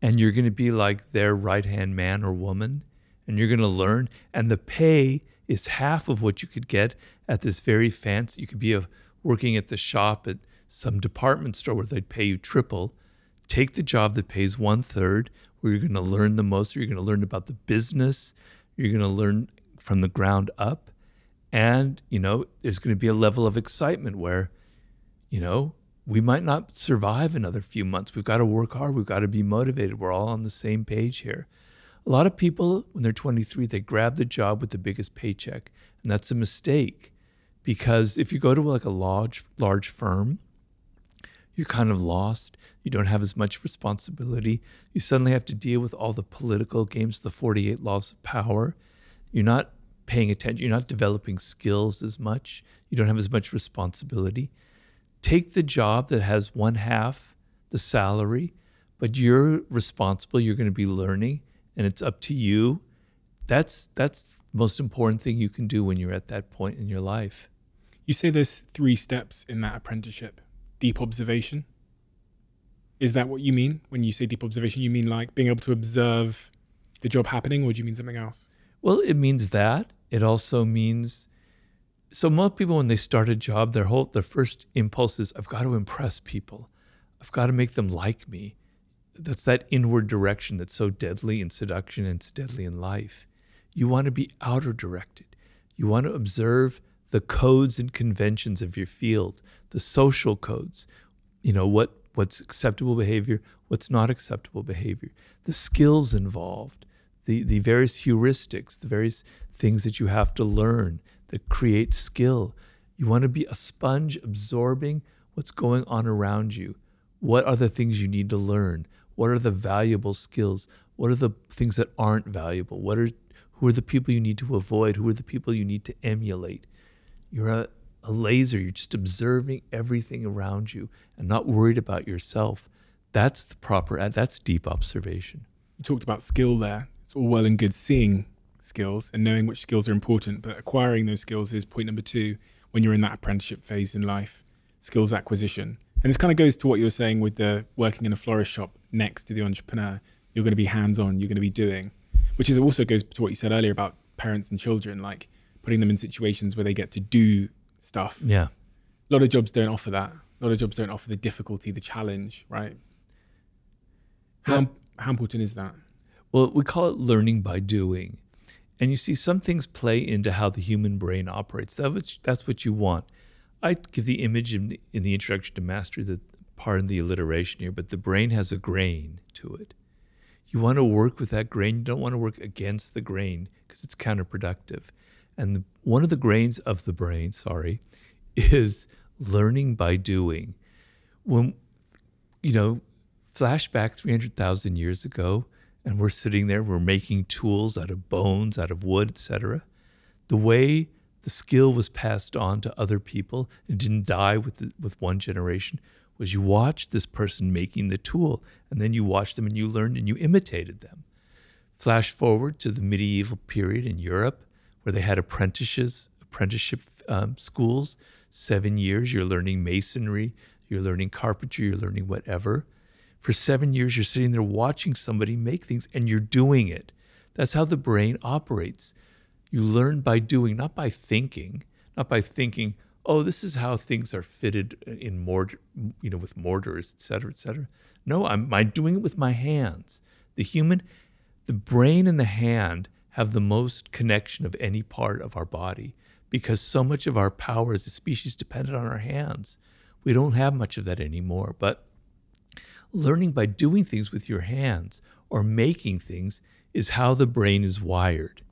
and you're going to be like their right-hand man or woman, and you're going to learn, and the pay is half of what you could get at this very fancy. You could be working at the shop at some department store where they'd pay you triple. Take the job that pays 1/3, where you're going to learn the most, or you're going to learn about the business, you're going to learn from the ground up, and, there's going to be a level of excitement where, we might not survive another few months. We've got to work hard. We've got to be motivated. We're all on the same page here. A lot of people, when they're 23, they grab the job with the biggest paycheck, and that's a mistake, because if you go to like a large firm, you're kind of lost. You don't have as much responsibility. You suddenly have to deal with all the political games, the 48 laws of power. You're not paying attention. You're not developing skills as much. You don't have as much responsibility. Take the job that has 1/2 the salary, but you're responsible. You're going to be learning, and it's up to you. That's the most important thing you can do when you're at that point in your life. You say there's 3 steps in that apprenticeship. Deep observation. Is that what you mean when you say deep observation? You mean like being able to observe the job happening, or do you mean something else? Well, it means that. It also means, so most people when they start a job, their first impulse is, I've got to impress people. I've got to make them like me. That's that inward direction that's so deadly in seduction and it's deadly in life. You want to be outer directed. You want to observe the codes and conventions of your field, the social codes, what's acceptable behavior, what's not acceptable behavior, the skills involved, the various heuristics, the various things that you have to learn that create skill. You want to be a sponge absorbing what's going on around you. What are the things you need to learn? What are the valuable skills? What are the things that aren't valuable? Who are the people you need to avoid? Who are the people you need to emulate? You're a laser. You're just observing everything around you and not worried about yourself. That's that's deep observation. You talked about skill there. It's all well and good seeing skills and knowing which skills are important, but acquiring those skills is point number 2 when you're in that apprenticeship phase in life, skills acquisition. And this kind of goes to what you were saying with the working in a florist shop next to the entrepreneur. You're going to be hands-on, you're going to be doing, which also goes to what you said earlier about parents and children, like putting them in situations where they get to do stuff. Yeah. A lot of jobs don't offer that. A lot of jobs don't offer the difficulty, the challenge, right? How important is that? Well, we call it learning by doing. And you see, some things play into how the human brain operates. That's what you want. I give the image in the introduction to mastery, that pardon the alliteration here, but the brain has a grain to it. You want to work with that grain. You don't want to work against the grain because it's counterproductive. And one of the grains of the brain, is learning by doing. When, flashback 300,000 years ago, and we're sitting there, we're making tools out of bones, out of wood, etc. The way the skill was passed on to other people and didn't die with one generation was you watched this person making the tool, and then you watched them and you learned and you imitated them. Flash forward to the medieval period in Europe, where they had apprenticeship schools. 7 years, you're learning masonry, you're learning carpentry, you're learning whatever. For 7 years, you're sitting there watching somebody make things and you're doing it. That's how the brain operates. You learn by doing, not by thinking, oh, this is how things are fitted in mortar, with mortars, et cetera, et cetera. No, I'm doing it with my hands. The brain and the hand have the most connection of any part of our body because so much of our power as a species depended on our hands. We don't have much of that anymore, but learning by doing things with your hands or making things is how the brain is wired.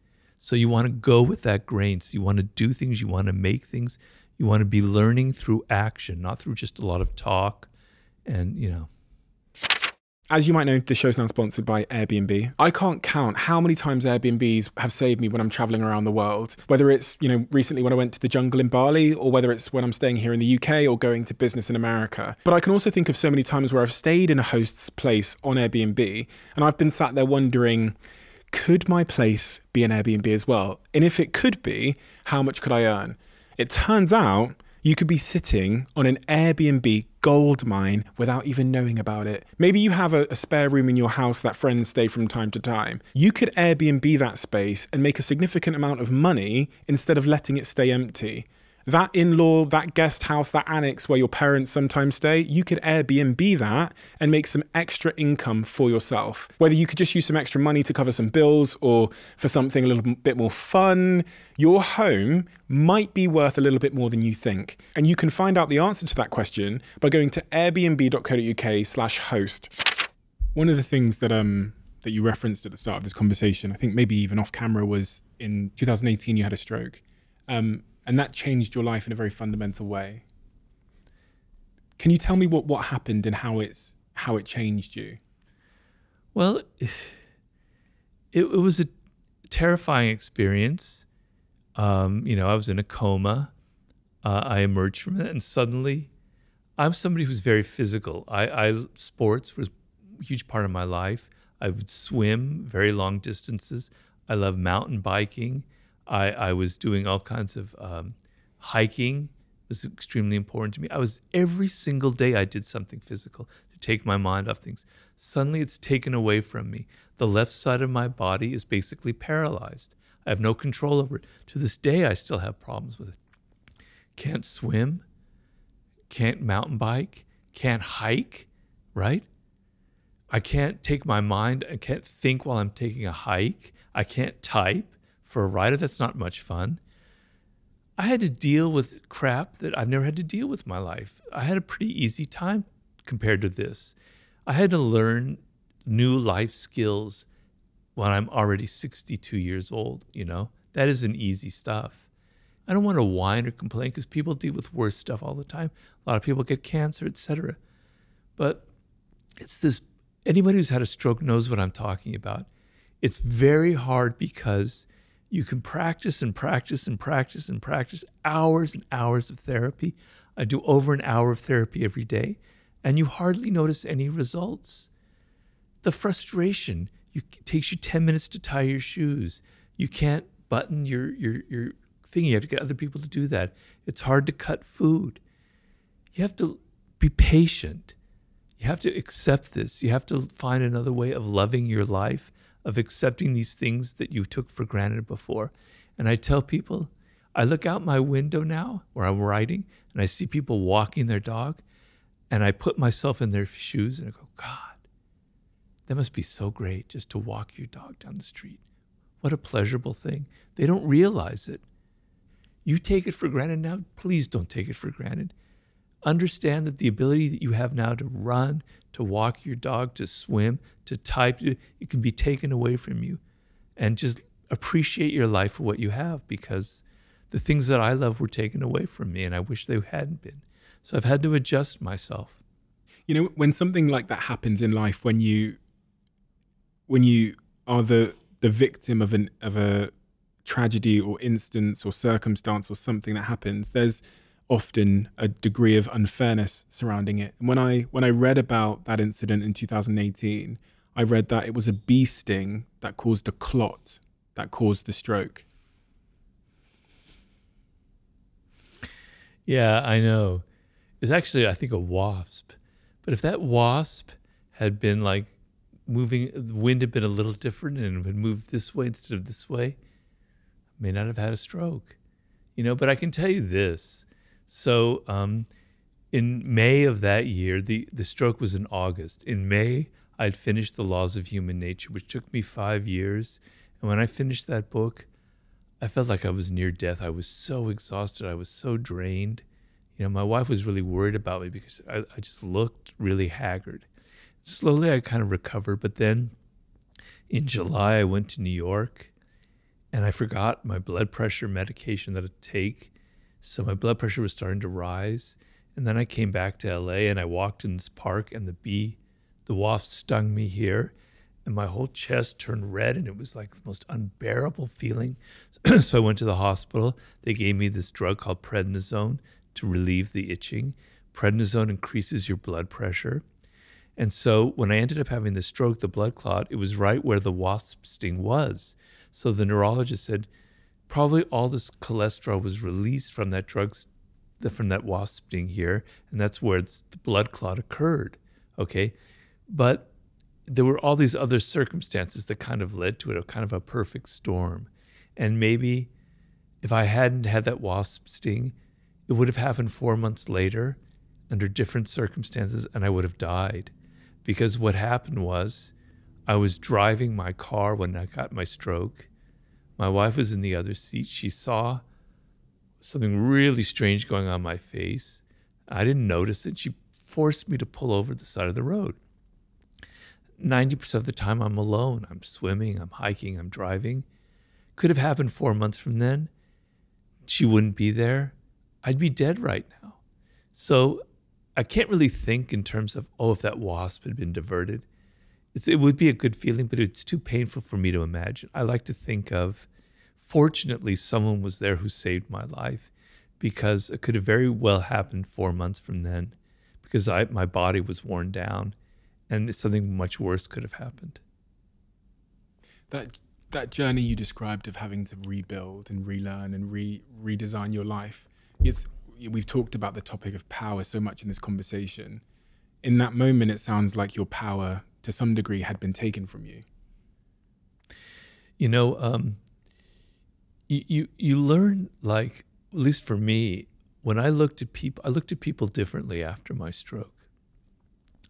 So you want to go with that grain. So you want to do things, you want to make things, you want to be learning through action, not through just a lot of talk and, As you might know, the show's now sponsored by Airbnb. I can't count how many times Airbnbs have saved me when I'm traveling around the world. Whether it's, recently when I went to the jungle in Bali, or whether it's when I'm staying here in the UK or going to business in America. But I can also think of so many times where I've stayed in a host's place on Airbnb, and I've been sat there wondering, could my place be an Airbnb as well? And if it could be, how much could I earn? It turns out you could be sitting on an Airbnb gold mine without even knowing about it. Maybe you have a spare room in your house that friends stay from time to time. You could Airbnb that space and make a significant amount of money instead of letting it stay empty. That in-law, that guest house, that annex where your parents sometimes stay, you could Airbnb that and make some extra income for yourself. Whether you could just use some extra money to cover some bills or for something a little bit more fun, your home might be worth a little bit more than you think. And you can find out the answer to that question by going to airbnb.co.uk/host. One of the things that you referenced at the start of this conversation, I think maybe even off camera, was in 2018 you had a stroke. And that changed your life in a very fundamental way. Can you tell me what happened and how it changed you? Well, it was a terrifying experience. I was in a coma. I emerged from it, and suddenly, I'm somebody who's very physical. Sports was a huge part of my life. I would swim very long distances. I love mountain biking. I was doing all kinds of hiking. It was extremely important to me. Every single day I did something physical to take my mind off things. Suddenly it's taken away from me. The left side of my body is basically paralyzed. I have no control over it. To this day, I still have problems with it. Can't swim, can't mountain bike, can't hike, right? I can't take my mind, I can't think while I'm taking a hike. I can't type. For a writer, that's not much fun. I had to deal with crap that I've never had to deal with in my life. I had a pretty easy time compared to this. I had to learn new life skills when I'm already 62 years old, That isn't easy stuff. I don't want to whine or complain because people deal with worse stuff all the time. A lot of people get cancer, etc. But anybody who's had a stroke knows what I'm talking about. It's very hard because you can practice and practice and practice and practice hours and hours of therapy. I do over an hour of therapy every day, and you hardly notice any results. The frustration, it takes you 10 minutes to tie your shoes. You can't button your thing. You have to get other people to do that. It's hard to cut food. You have to be patient. You have to accept this. You have to find another way of loving your life, of accepting these things that you took for granted before. And I tell people, I look out my window now where I'm writing and I see people walking their dog And I put myself in their shoes and I go, God, that must be so great just to walk your dog down the street. What a pleasurable thing. They don't realize it. You take it for granted now. Please don't take it for granted. Understand that the ability that you have now to run, to walk your dog, to swim, to type, it can be taken away from you. And just appreciate your life for what you have, because the things that I love were taken away from me and I wish they hadn't been. So I've had to adjust myself. You know, when something like that happens in life, when you are the victim of a tragedy or instance or circumstance or something that happens, there's often a degree of unfairness surrounding it. And when I read about that incident in 2018, I read that it was a bee sting that caused a clot that caused the stroke. Yeah, I know. It's actually, I think, a wasp. But if that wasp had been like moving, the wind had been a little different and had moved this way instead of this way, I may not have had a stroke. You know, but I can tell you this. So in May of that year, the stroke was in August. In May, I'd finished The Laws of Human Nature, which took me 5 years. And when I finished that book, I felt like I was near death. I was so exhausted. I was so drained. You know, my wife was really worried about me because I just looked really haggard. Slowly, I kind of recovered. But then in July, I went to New York and I forgot my blood pressure medication that I'd take. So my blood pressure was starting to rise. And then I came back to LA and I walked in this park and the wasp stung me here. And my whole chest turned red and it was like the most unbearable feeling. So I went to the hospital. They gave me this drug called prednisone to relieve the itching. Prednisone increases your blood pressure. And so when I ended up having the stroke, the blood clot, it was right where the wasp sting was. So the neurologist said, probably all this cholesterol was released from that from that wasp sting here, and that's where the blood clot occurred, okay? But there were all these other circumstances that kind of led to it, a kind of a perfect storm. And maybe if I hadn't had that wasp sting, it would have happened 4 months later under different circumstances, and I would have died. Because what happened was I was driving my car when I got my stroke. My wife was in the other seat. She saw something really strange going on my face. I didn't notice it. She forced me to pull over the side of the road. 90% of the time I'm alone. I'm swimming, I'm hiking, I'm driving. Could have happened 4 months from then. She wouldn't be there. I'd be dead right now. So I can't really think in terms of, oh, if that wasp had been diverted. It would be a good feeling, but it's too painful for me to imagine. I like to think of, fortunately, someone was there who saved my life, because it could have very well happened 4 months from then, because my body was worn down and something much worse could have happened. That journey you described of having to rebuild and relearn and redesign your life, we've talked about the topic of power so much in this conversation. In that moment, it sounds like your power to some degree had been taken from you. You know, you learn, like, at least for me, when I looked at people differently after my stroke.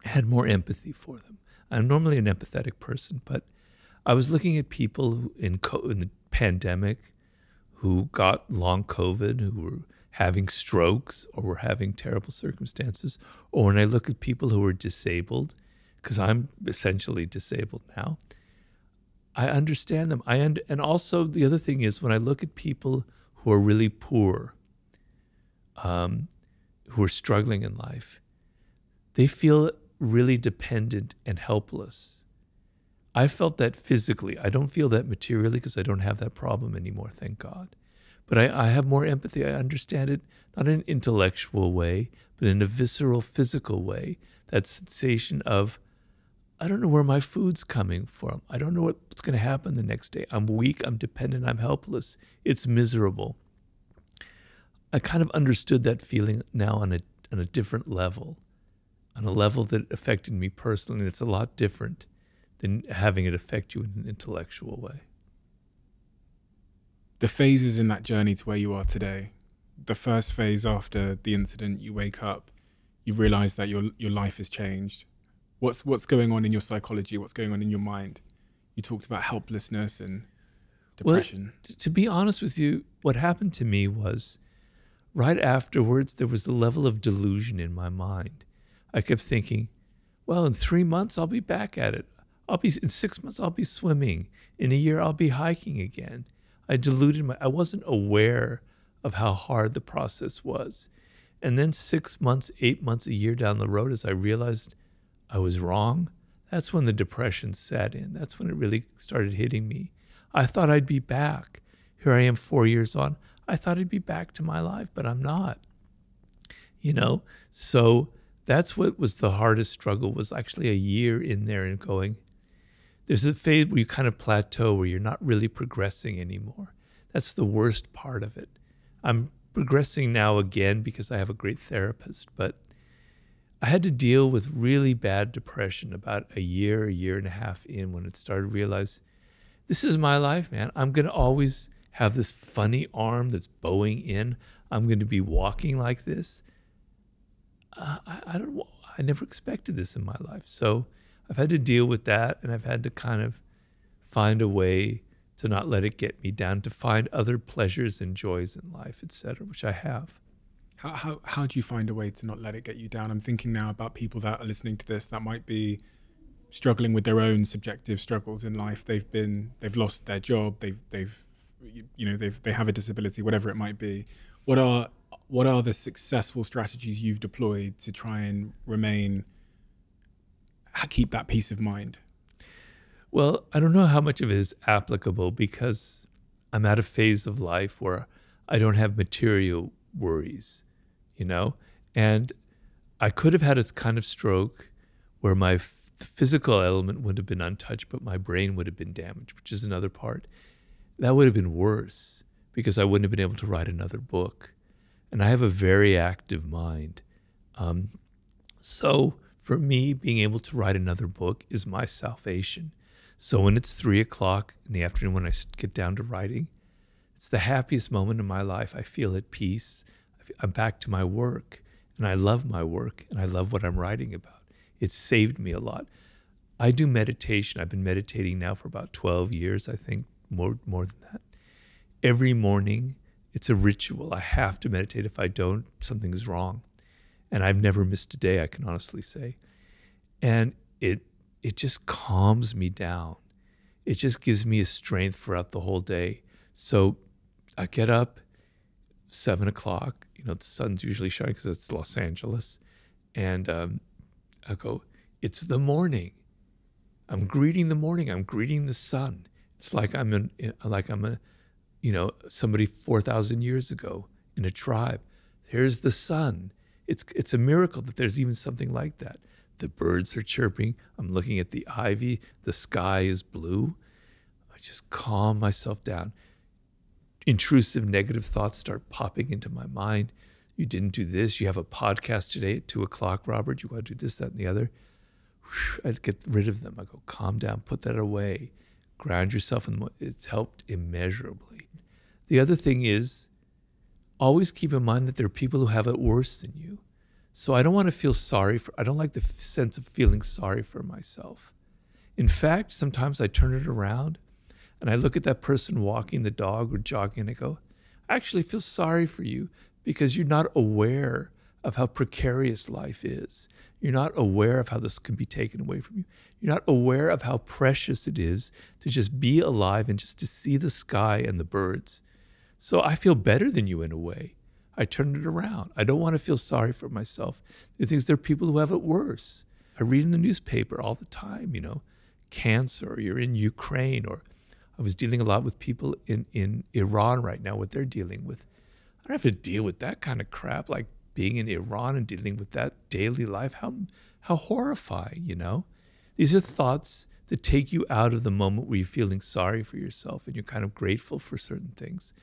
I had more empathy for them. I'm normally an empathetic person, but I was looking at people who in the pandemic who got long COVID, who were having strokes or were having terrible circumstances, or when I look at people who were disabled, because I'm essentially disabled now, I understand them. And also the other thing is, when I look at people who are really poor, who are struggling in life, they feel really dependent and helpless. I felt that physically. I don't feel that materially because I don't have that problem anymore, thank God. But I have more empathy. I understand it, not in an intellectual way, but in a visceral, physical way. That sensation of, I don't know where my food's coming from. I don't know what's going to happen the next day. I'm weak, I'm dependent, I'm helpless. It's miserable. I kind of understood that feeling now on a different level, on a level that affected me personally. And it's a lot different than having it affect you in an intellectual way. The phases in that journey to where you are today, the first phase after the incident, you wake up, you've realized that your life has changed. What's going on in your psychology? What's going on in your mind? You talked about helplessness and depression. Well, to be honest with you, what happened to me was right afterwards, there was a level of delusion in my mind. I kept thinking, well, in 3 months, I'll be back at it. In 6 months, I'll be swimming. In a year, I'll be hiking again. I wasn't aware of how hard the process was. And then 6 months, 8 months, a year down the road, as I realized I was wrong, that's when the depression set in. That's when it really started hitting me. I thought I'd be back. Here I am 4 years on. I thought I'd be back to my life, but I'm not. You know? So that's what was the hardest struggle, was actually a year in there and going, there's a phase where you kind of plateau, where you're not really progressing anymore. That's the worst part of it. I'm progressing now again because I have a great therapist, but I had to deal with really bad depression about a year and a half in, when it started to realize, this is my life, man. I'm going to always have this funny arm that's bowing in. I'm going to be walking like this. I never expected this in my life. So I've had to deal with that, and I've had to kind of find a way to not let it get me down, to find other pleasures and joys in life, etc., which I have. How do you find a way to not let it get you down? I'm thinking now about people that are listening to this that might be struggling with their own subjective struggles in life. They've lost their job. They have a disability, whatever it might be. What are the successful strategies you've deployed to try and keep that peace of mind? Well, I don't know how much of it is applicable, because I'm at a phase of life where I don't have material worries, you know? And I could have had a kind of stroke where my physical element would have been untouched, but my brain would have been damaged, which is another part. That would have been worse, because I wouldn't have been able to write another book. And I have a very active mind. So for me, being able to write another book is my salvation. So when it's 3 o'clock in the afternoon, when I get down to writing, it's the happiest moment in my life. I feel at peace. I'm back to my work, and I love my work, and I love what I'm writing about. It's saved me a lot. I do meditation. I've been meditating now for about 12 years, I think, more than that. Every morning, it's a ritual. I have to meditate. If I don't, something is wrong. And I've never missed a day, I can honestly say. And it just calms me down. It just gives me a strength throughout the whole day. So I get up 7 o'clock, the sun's usually shining because it's Los Angeles. And I go, it's the morning. I'm greeting the morning. I'm greeting the sun. It's like I'm somebody 4,000 years ago in a tribe. There's the sun. It's a miracle that there's even something like that. The birds are chirping. I'm looking at the ivy. The sky is blue. I just calm myself down. Intrusive negative thoughts start popping into my mind. You didn't do this. You have a podcast today at 2 o'clock, Robert. You want to do this, that, and the other. I'd get rid of them. I go, calm down, put that away. Ground yourself in the. It's helped immeasurably. The other thing is, always keep in mind that there are people who have it worse than you. So I don't want to feel I don't like the sense of feeling sorry for myself. In fact, sometimes I turn it around and I look at that person walking the dog or jogging and I go, I actually feel sorry for you, because you're not aware of how precarious life is. You're not aware of how this can be taken away from you. You're not aware of how precious it is to just be alive and just to see the sky and the birds. So I feel better than you in a way. I turn it around. I don't want to feel sorry for myself. There are people who have it worse. I read in the newspaper all the time, cancer, or you're in Ukraine, or I was dealing a lot with people in Iran right now, what they're dealing with. I don't have to deal with that kind of crap, like being in Iran and dealing with that daily life. How horrifying, These are thoughts that take you out of the moment where you're feeling sorry for yourself and you're kind of grateful for certain things.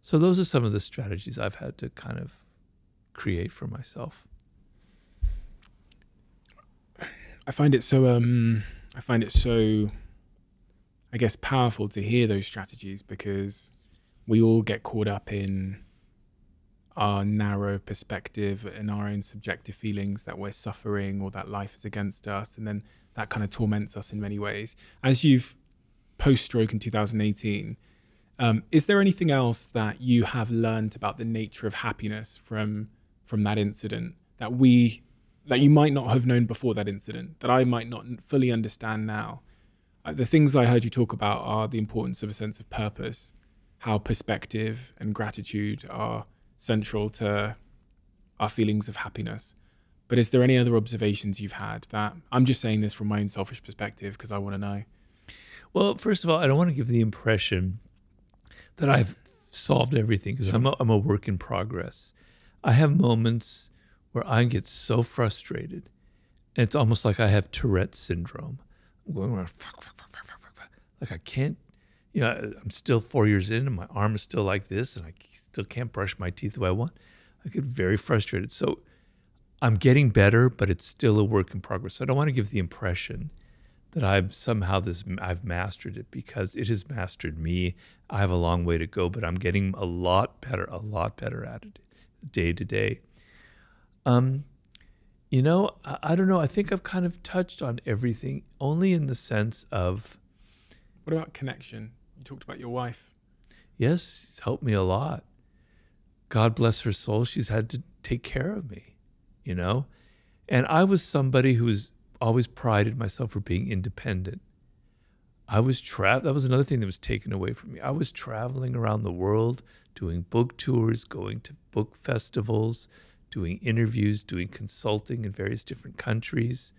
So those are some of the strategies I've had to kind of create for myself. I find it so, I guess, powerful to hear those strategies, because we all get caught up in our narrow perspective and our own subjective feelings that we're suffering or that life is against us. And then that kind of torments us in many ways. As you've post-stroke in 2018, is there anything else that you have learned about the nature of happiness from that incident that you might not have known before that incident, that I might not fully understand now? The things I heard you talk about are the importance of a sense of purpose, how perspective and gratitude are central to our feelings of happiness. But is there any other observations you've had that, I'm just saying this from my own selfish perspective because I want to know? Well, first of all, I don't want to give the impression that I've solved everything, because I'm a work in progress. I have moments where I get so frustrated, and it's almost like I have Tourette's syndrome. I'm going around, like I can't, I'm still 4 years in, and my arm is still like this, and I still can't brush my teeth the way I want. I get very frustrated. So I'm getting better, but it's still a work in progress. So I don't want to give the impression that I've mastered it, because it has mastered me. I have a long way to go, but I'm getting a lot better at it day to day. I don't know. I think I've kind of touched on everything, only in the sense of... What about connection? You talked about your wife. Yes, she's helped me a lot. God bless her soul. She's had to take care of me, And I was somebody who was always prided myself for being independent. That was another thing that was taken away from me. I was traveling around the world, doing book tours, going to book festivals, doing interviews, doing consulting in various different countries.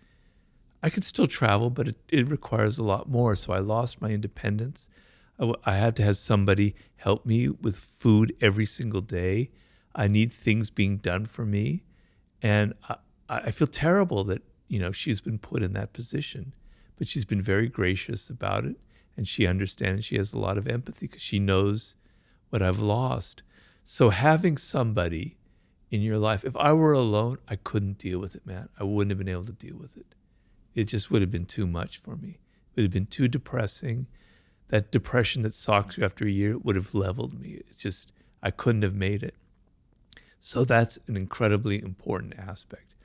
I could still travel, but it requires a lot more. So I lost my independence. I had to have somebody help me with food every single day. I need things being done for me. And I feel terrible that, she's been put in that position. But she's been very gracious about it. And she understands. She has a lot of empathy because she knows what I've lost. So having somebody in your life, if I were alone, I couldn't deal with it, man. I wouldn't have been able to deal with it. It just would have been too much for me. It would have been too depressing. That depression that stalks you after a year would have leveled me. It's just, I couldn't have made it. So that's an incredibly important aspect.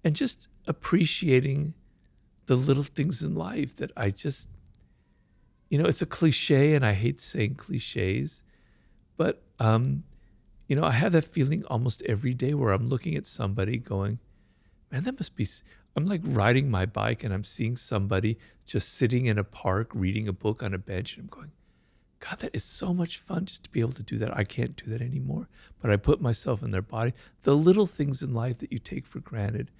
And just appreciating the little things in life that I just, it's a cliche, and I hate saying cliches, but, I have that feeling almost every day where I'm looking at somebody going, man, that must be... I'm like riding my bike and I'm seeing somebody just sitting in a park reading a book on a bench, and I'm going, God, that is so much fun just to be able to do that. I can't do that anymore, but I put myself in their body. The little things in life that you take for granted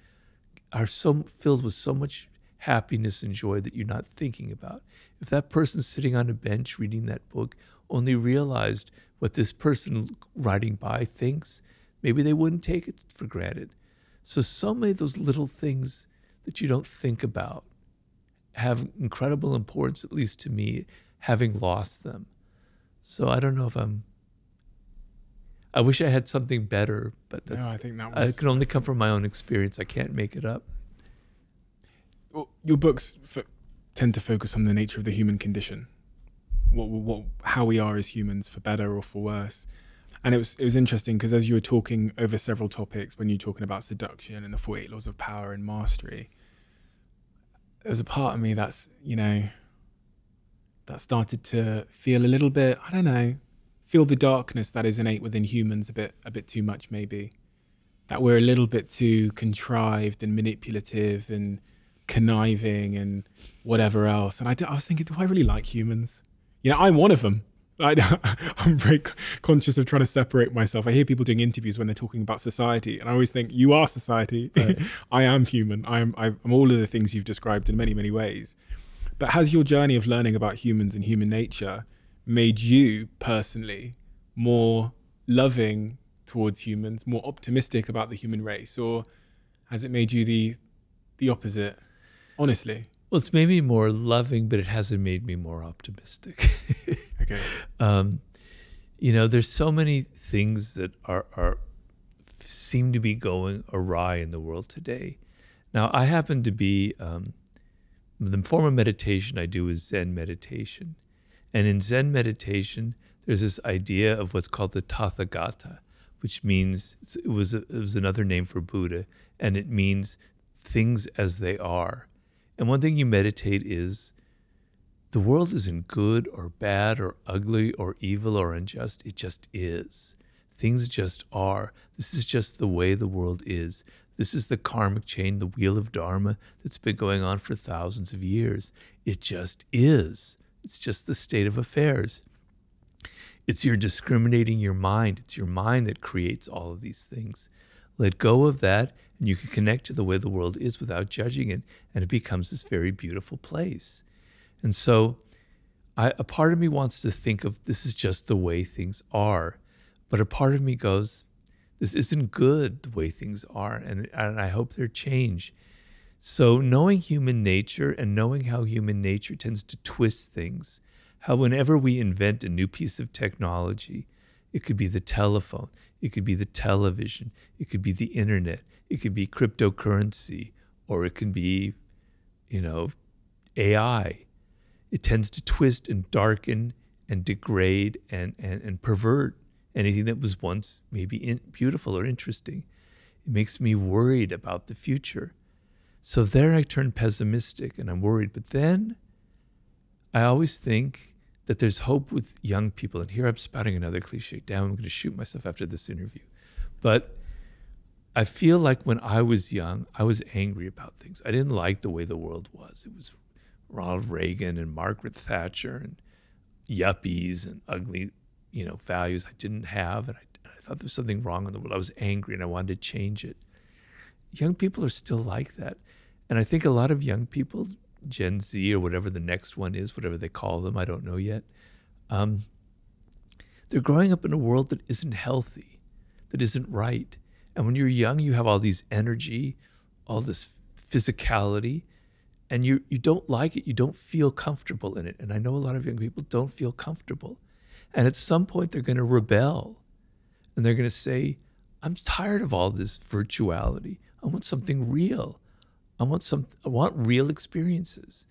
are so filled with so much happiness and joy that you're not thinking about. If that person sitting on a bench reading that book only realized what this person riding by thinks, maybe they wouldn't take it for granted. So many of those little things that you don't think about have incredible importance, at least to me, having lost them. So I don't know if I wish I had something better, but I think that was... I can only come from my own experience. I can't make it up. Well, your books tend to focus on the nature of the human condition, how we are as humans, for better or for worse. And it was interesting because as you were talking over several topics, when you were talking about seduction and the 48 laws of power and mastery, there was a part of me that's, that started to feel a little bit, feel the darkness that is innate within humans a bit too much, maybe. That we're a little bit too contrived and manipulative and conniving and whatever else. And I was thinking, do I really like humans? I'm one of them. I'm very conscious of trying to separate myself. I hear people doing interviews when they're talking about society, and I always think, you are society. Right. I am human. I'm all of the things you've described in many, many ways. But has your journey of learning about humans and human nature made you personally more loving towards humans, more optimistic about the human race, or has it made you the opposite? Honestly. Well, it's made me more loving, but it hasn't made me more optimistic. Okay. There's so many things that seem to be going awry in the world today. Now, I happen to be, the form of meditation I do is Zen meditation. And in Zen meditation, there's this idea of what's called the Tathagata, which means it was another name for Buddha, and it means things as they are. And one thing you meditate is the world isn't good or bad or ugly or evil or unjust. It just is. Things just are. This is just the way the world is. This is the karmic chain, the wheel of dharma that's been going on for thousands of years. It just is. It's just the state of affairs. It's your discriminating your mind. It's your mind that creates all of these things. Let go of that, and you can connect to the way the world is without judging it, and it becomes this very beautiful place. And so a part of me wants to think of this is just the way things are, but a part of me goes, this isn't good the way things are, and I hope they're changed. So knowing human nature and knowing how human nature tends to twist things, how whenever we invent a new piece of technology, it could be the telephone, it could be the television, it could be the internet, it could be cryptocurrency, or it could be, AI. It tends to twist and darken and degrade and pervert anything that was once maybe beautiful or interesting. It makes me worried about the future. So there I turn pessimistic and I'm worried. But then I always think that there's hope with young people. And here I'm spouting another cliche. Damn, I'm going to shoot myself after this interview. But I feel like when I was young, I was angry about things. I didn't like the way the world was. It was Ronald Reagan and Margaret Thatcher and yuppies and ugly, values I didn't have. And I thought there was something wrong in the world. I was angry and I wanted to change it. Young people are still like that. And I think a lot of young people, Gen Z or whatever the next one is, whatever they call them, I don't know yet, they're growing up in a world that isn't healthy, that isn't right. And when you're young, you have all these energy, all this physicality, and you don't like it. You don't feel comfortable in it. And I know a lot of young people don't feel comfortable. And at some point, they're going to rebel. And they're going to say, I'm tired of all this virtuality. I want something real. I want real experiences.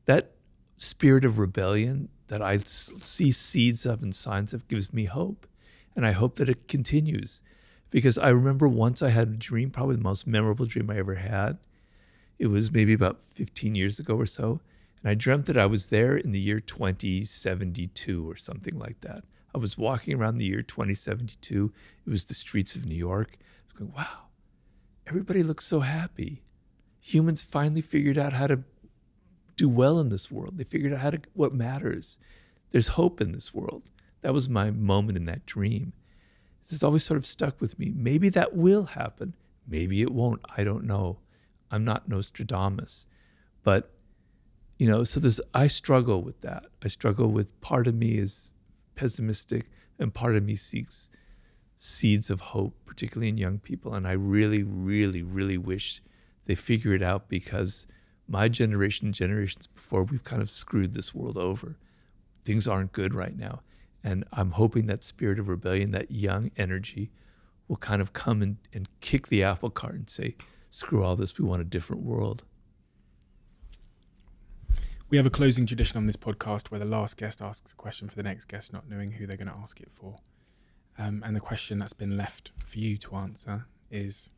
That spirit of rebellion that I see seeds of and signs of gives me hope. And I hope that it continues. Because I remember once I had a dream, probably the most memorable dream I ever had. It was maybe about 15 years ago or so. And I dreamt that I was there in the year 2072 or something like that. I was walking around the year 2072. It was the streets of New York. I was going, wow, everybody looks so happy. Humans finally figured out how to do well in this world. They figured out what matters. There's hope in this world. That was my moment in that dream. This has always sort of stuck with me. Maybe that will happen. Maybe it won't. I don't know. I'm not Nostradamus. But, so I struggle with that. I struggle with part of me is pessimistic and part of me seeks seeds of hope, particularly in young people. And I really, really, really wish they figure it out because my generation and generations before, we've kind of screwed this world over. Things aren't good right now. And I'm hoping that spirit of rebellion, that young energy will kind of come and kick the apple cart and say, screw all this, we want a different world. We have a closing tradition on this podcast where the last guest asks a question for the next guest, not knowing who they're going to ask it for. And the question that's been left for you to answer is,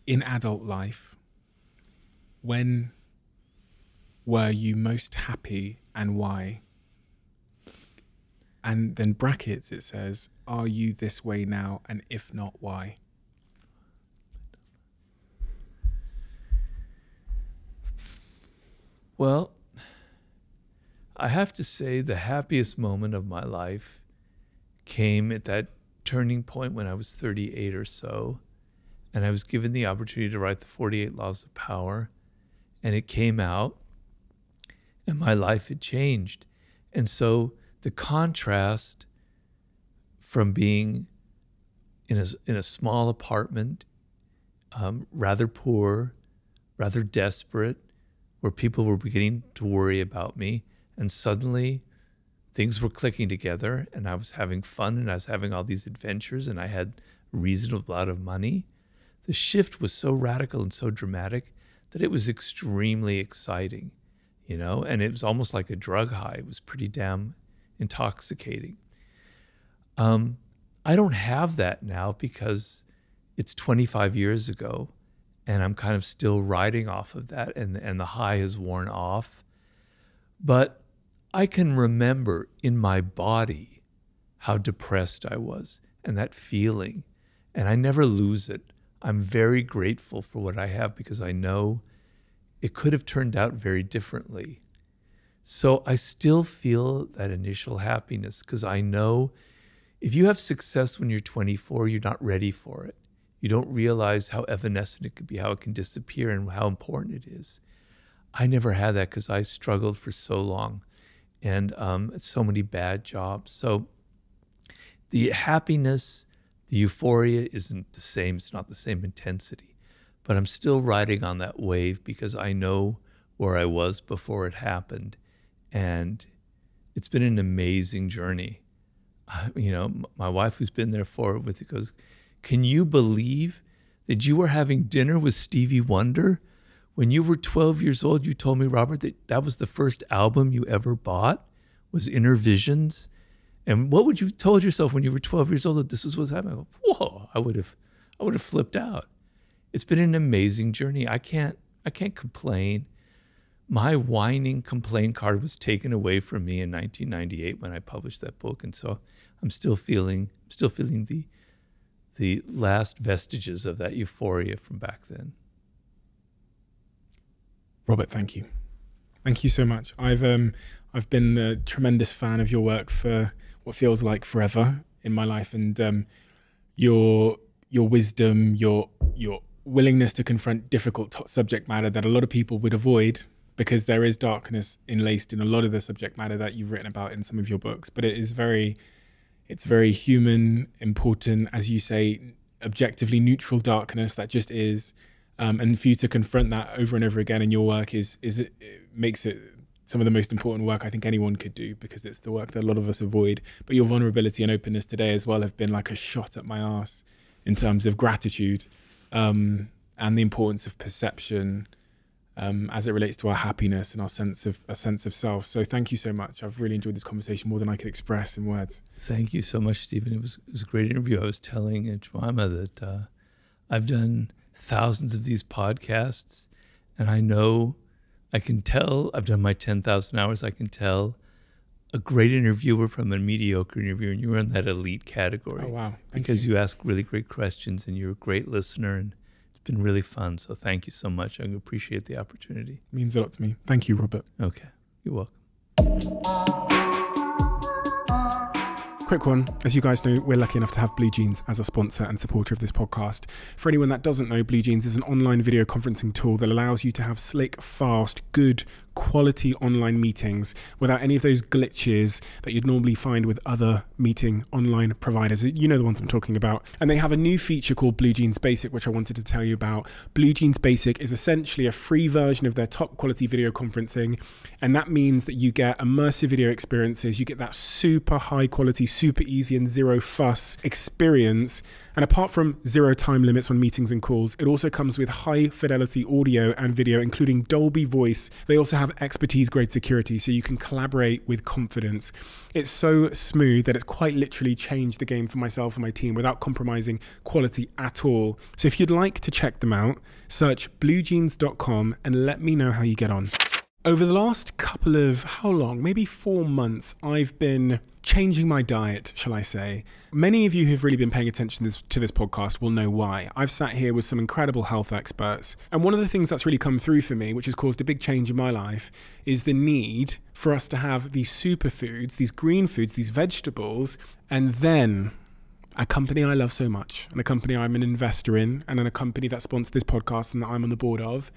in adult life, when were you most happy and why? And then brackets, it says, are you this way now? And if not, why? Well, I have to say the happiest moment of my life came at that turning point when I was 38 or so, and I was given the opportunity to write the 48 Laws of Power, and it came out, and my life had changed. And so the contrast from being in a small apartment, rather poor, rather desperate, where people were beginning to worry about me, and suddenly things were clicking together, and I was having fun, and I was having all these adventures, and I had a reasonable amount of money. The shift was so radical and so dramatic that it was extremely exciting, and it was almost like a drug high. It was pretty damn intoxicating. I don't have that now because it's 25 years ago and I'm kind of still riding off of that, and the high has worn off. But I can remember in my body how depressed I was and that feeling, and I never lose it. I'm very grateful for what I have because I know it could have turned out very differently. So I still feel that initial happiness because I know if you have success when you're 24, you're not ready for it. You don't realize how evanescent it could be, how it can disappear, and how important it is. I never had that because I struggled for so long and so many bad jobs. So the happiness, the euphoria isn't the same. It's not the same intensity. But I'm still riding on that wave because I know where I was before it happened. And it's been an amazing journey. You know, my wife, who's been there for it with it, goes, "Can you believe that you were having dinner with Stevie Wonder? When you were 12 years old, you told me, Robert, that that was the first album you ever bought, was Inner Visions. And what would you have told yourself when you were 12 years old that this was what's happening?" I go, whoa, I would have flipped out. It's been an amazing journey. I can't complain. My whining complaint card was taken away from me in 1998 when I published that book. And so I'm still feeling the last vestiges of that euphoria from back then. Robert, thank you. Thank you so much. I've been a tremendous fan of your work for what feels like forever in my life, and your wisdom, your willingness to confront difficult subject matter that a lot of people would avoid because there is darkness enlaced in a lot of the subject matter that you've written about in some of your books. But it's very human, important, as you say, objectively neutral darkness that just is. And for you to confront that over and over again in your work it makes it some of the most important work I think anyone could do, because it's the work that a lot of us avoid. But your vulnerability and openness today as well have been like a shot at my arse in terms of gratitude and the importance of perception as it relates to our happiness and our sense of self. So thank you so much. I've really enjoyed this conversation more than I could express in words. Thank you so much, Stephen. It was a great interview. I was telling Jemima that I've done thousands of these podcasts, and I can tell, I've done my 10,000 hours, I can tell a great interviewer from a mediocre interviewer, and you were in that elite category. Oh, wow. Because you ask really great questions, and you're a great listener, and it's been really fun. So thank you so much. I appreciate the opportunity. It means a lot to me. Thank you, Robert. Okay. You're welcome. Quick one. As you guys know, we're lucky enough to have Blue Jeans as a sponsor and supporter of this podcast. For anyone that doesn't know, Blue Jeans is an online video conferencing tool that allows you to have slick, fast, good, quality online meetings without any of those glitches that you'd normally find with other meeting online providers. You know the ones I'm talking about. And they have a new feature called Blue Jeans Basic, which I wanted to tell you about. Blue Jeans Basic is essentially a free version of their top quality video conferencing. And that means that you get immersive video experiences. You get that super high quality, super easy and zero fuss experience. And apart from 0 time limits on meetings and calls, it also comes with high fidelity audio and video, including Dolby Voice. They also have expertise grade security, so you can collaborate with confidence. It's so smooth that it's quite literally changed the game for myself and my team without compromising quality at all. So if you'd like to check them out, search bluejeans.com and let me know how you get on. Over the last couple of, how long? Maybe 4 months, I've been changing my diet, shall I say. Many of you who've really been paying attention to this podcast will know why. I've sat here with some incredible health experts. And one of the things that's really come through for me, which has caused a big change in my life, is the need for us to have these superfoods, these green foods, these vegetables, and then a company I love so much, and a company I'm an investor in, and then a company that sponsored this podcast and that I'm on the board of,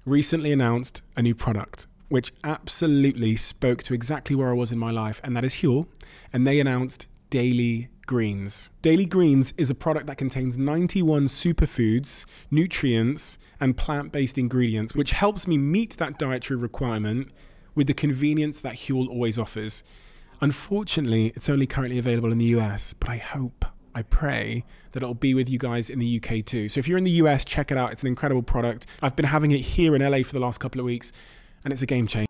recently announced a new product which absolutely spoke to exactly where I was in my life, and that is Huel. And they announced Daily Greens. Daily Greens is a product that contains 91 superfoods, nutrients, and plant-based ingredients, which helps me meet that dietary requirement with the convenience that Huel always offers. Unfortunately, it's only currently available in the US, but I pray that it'll be with you guys in the UK too. So if you're in the US, check it out. It's an incredible product. I've been having it here in LA for the last couple of weeks, and it's a game changer.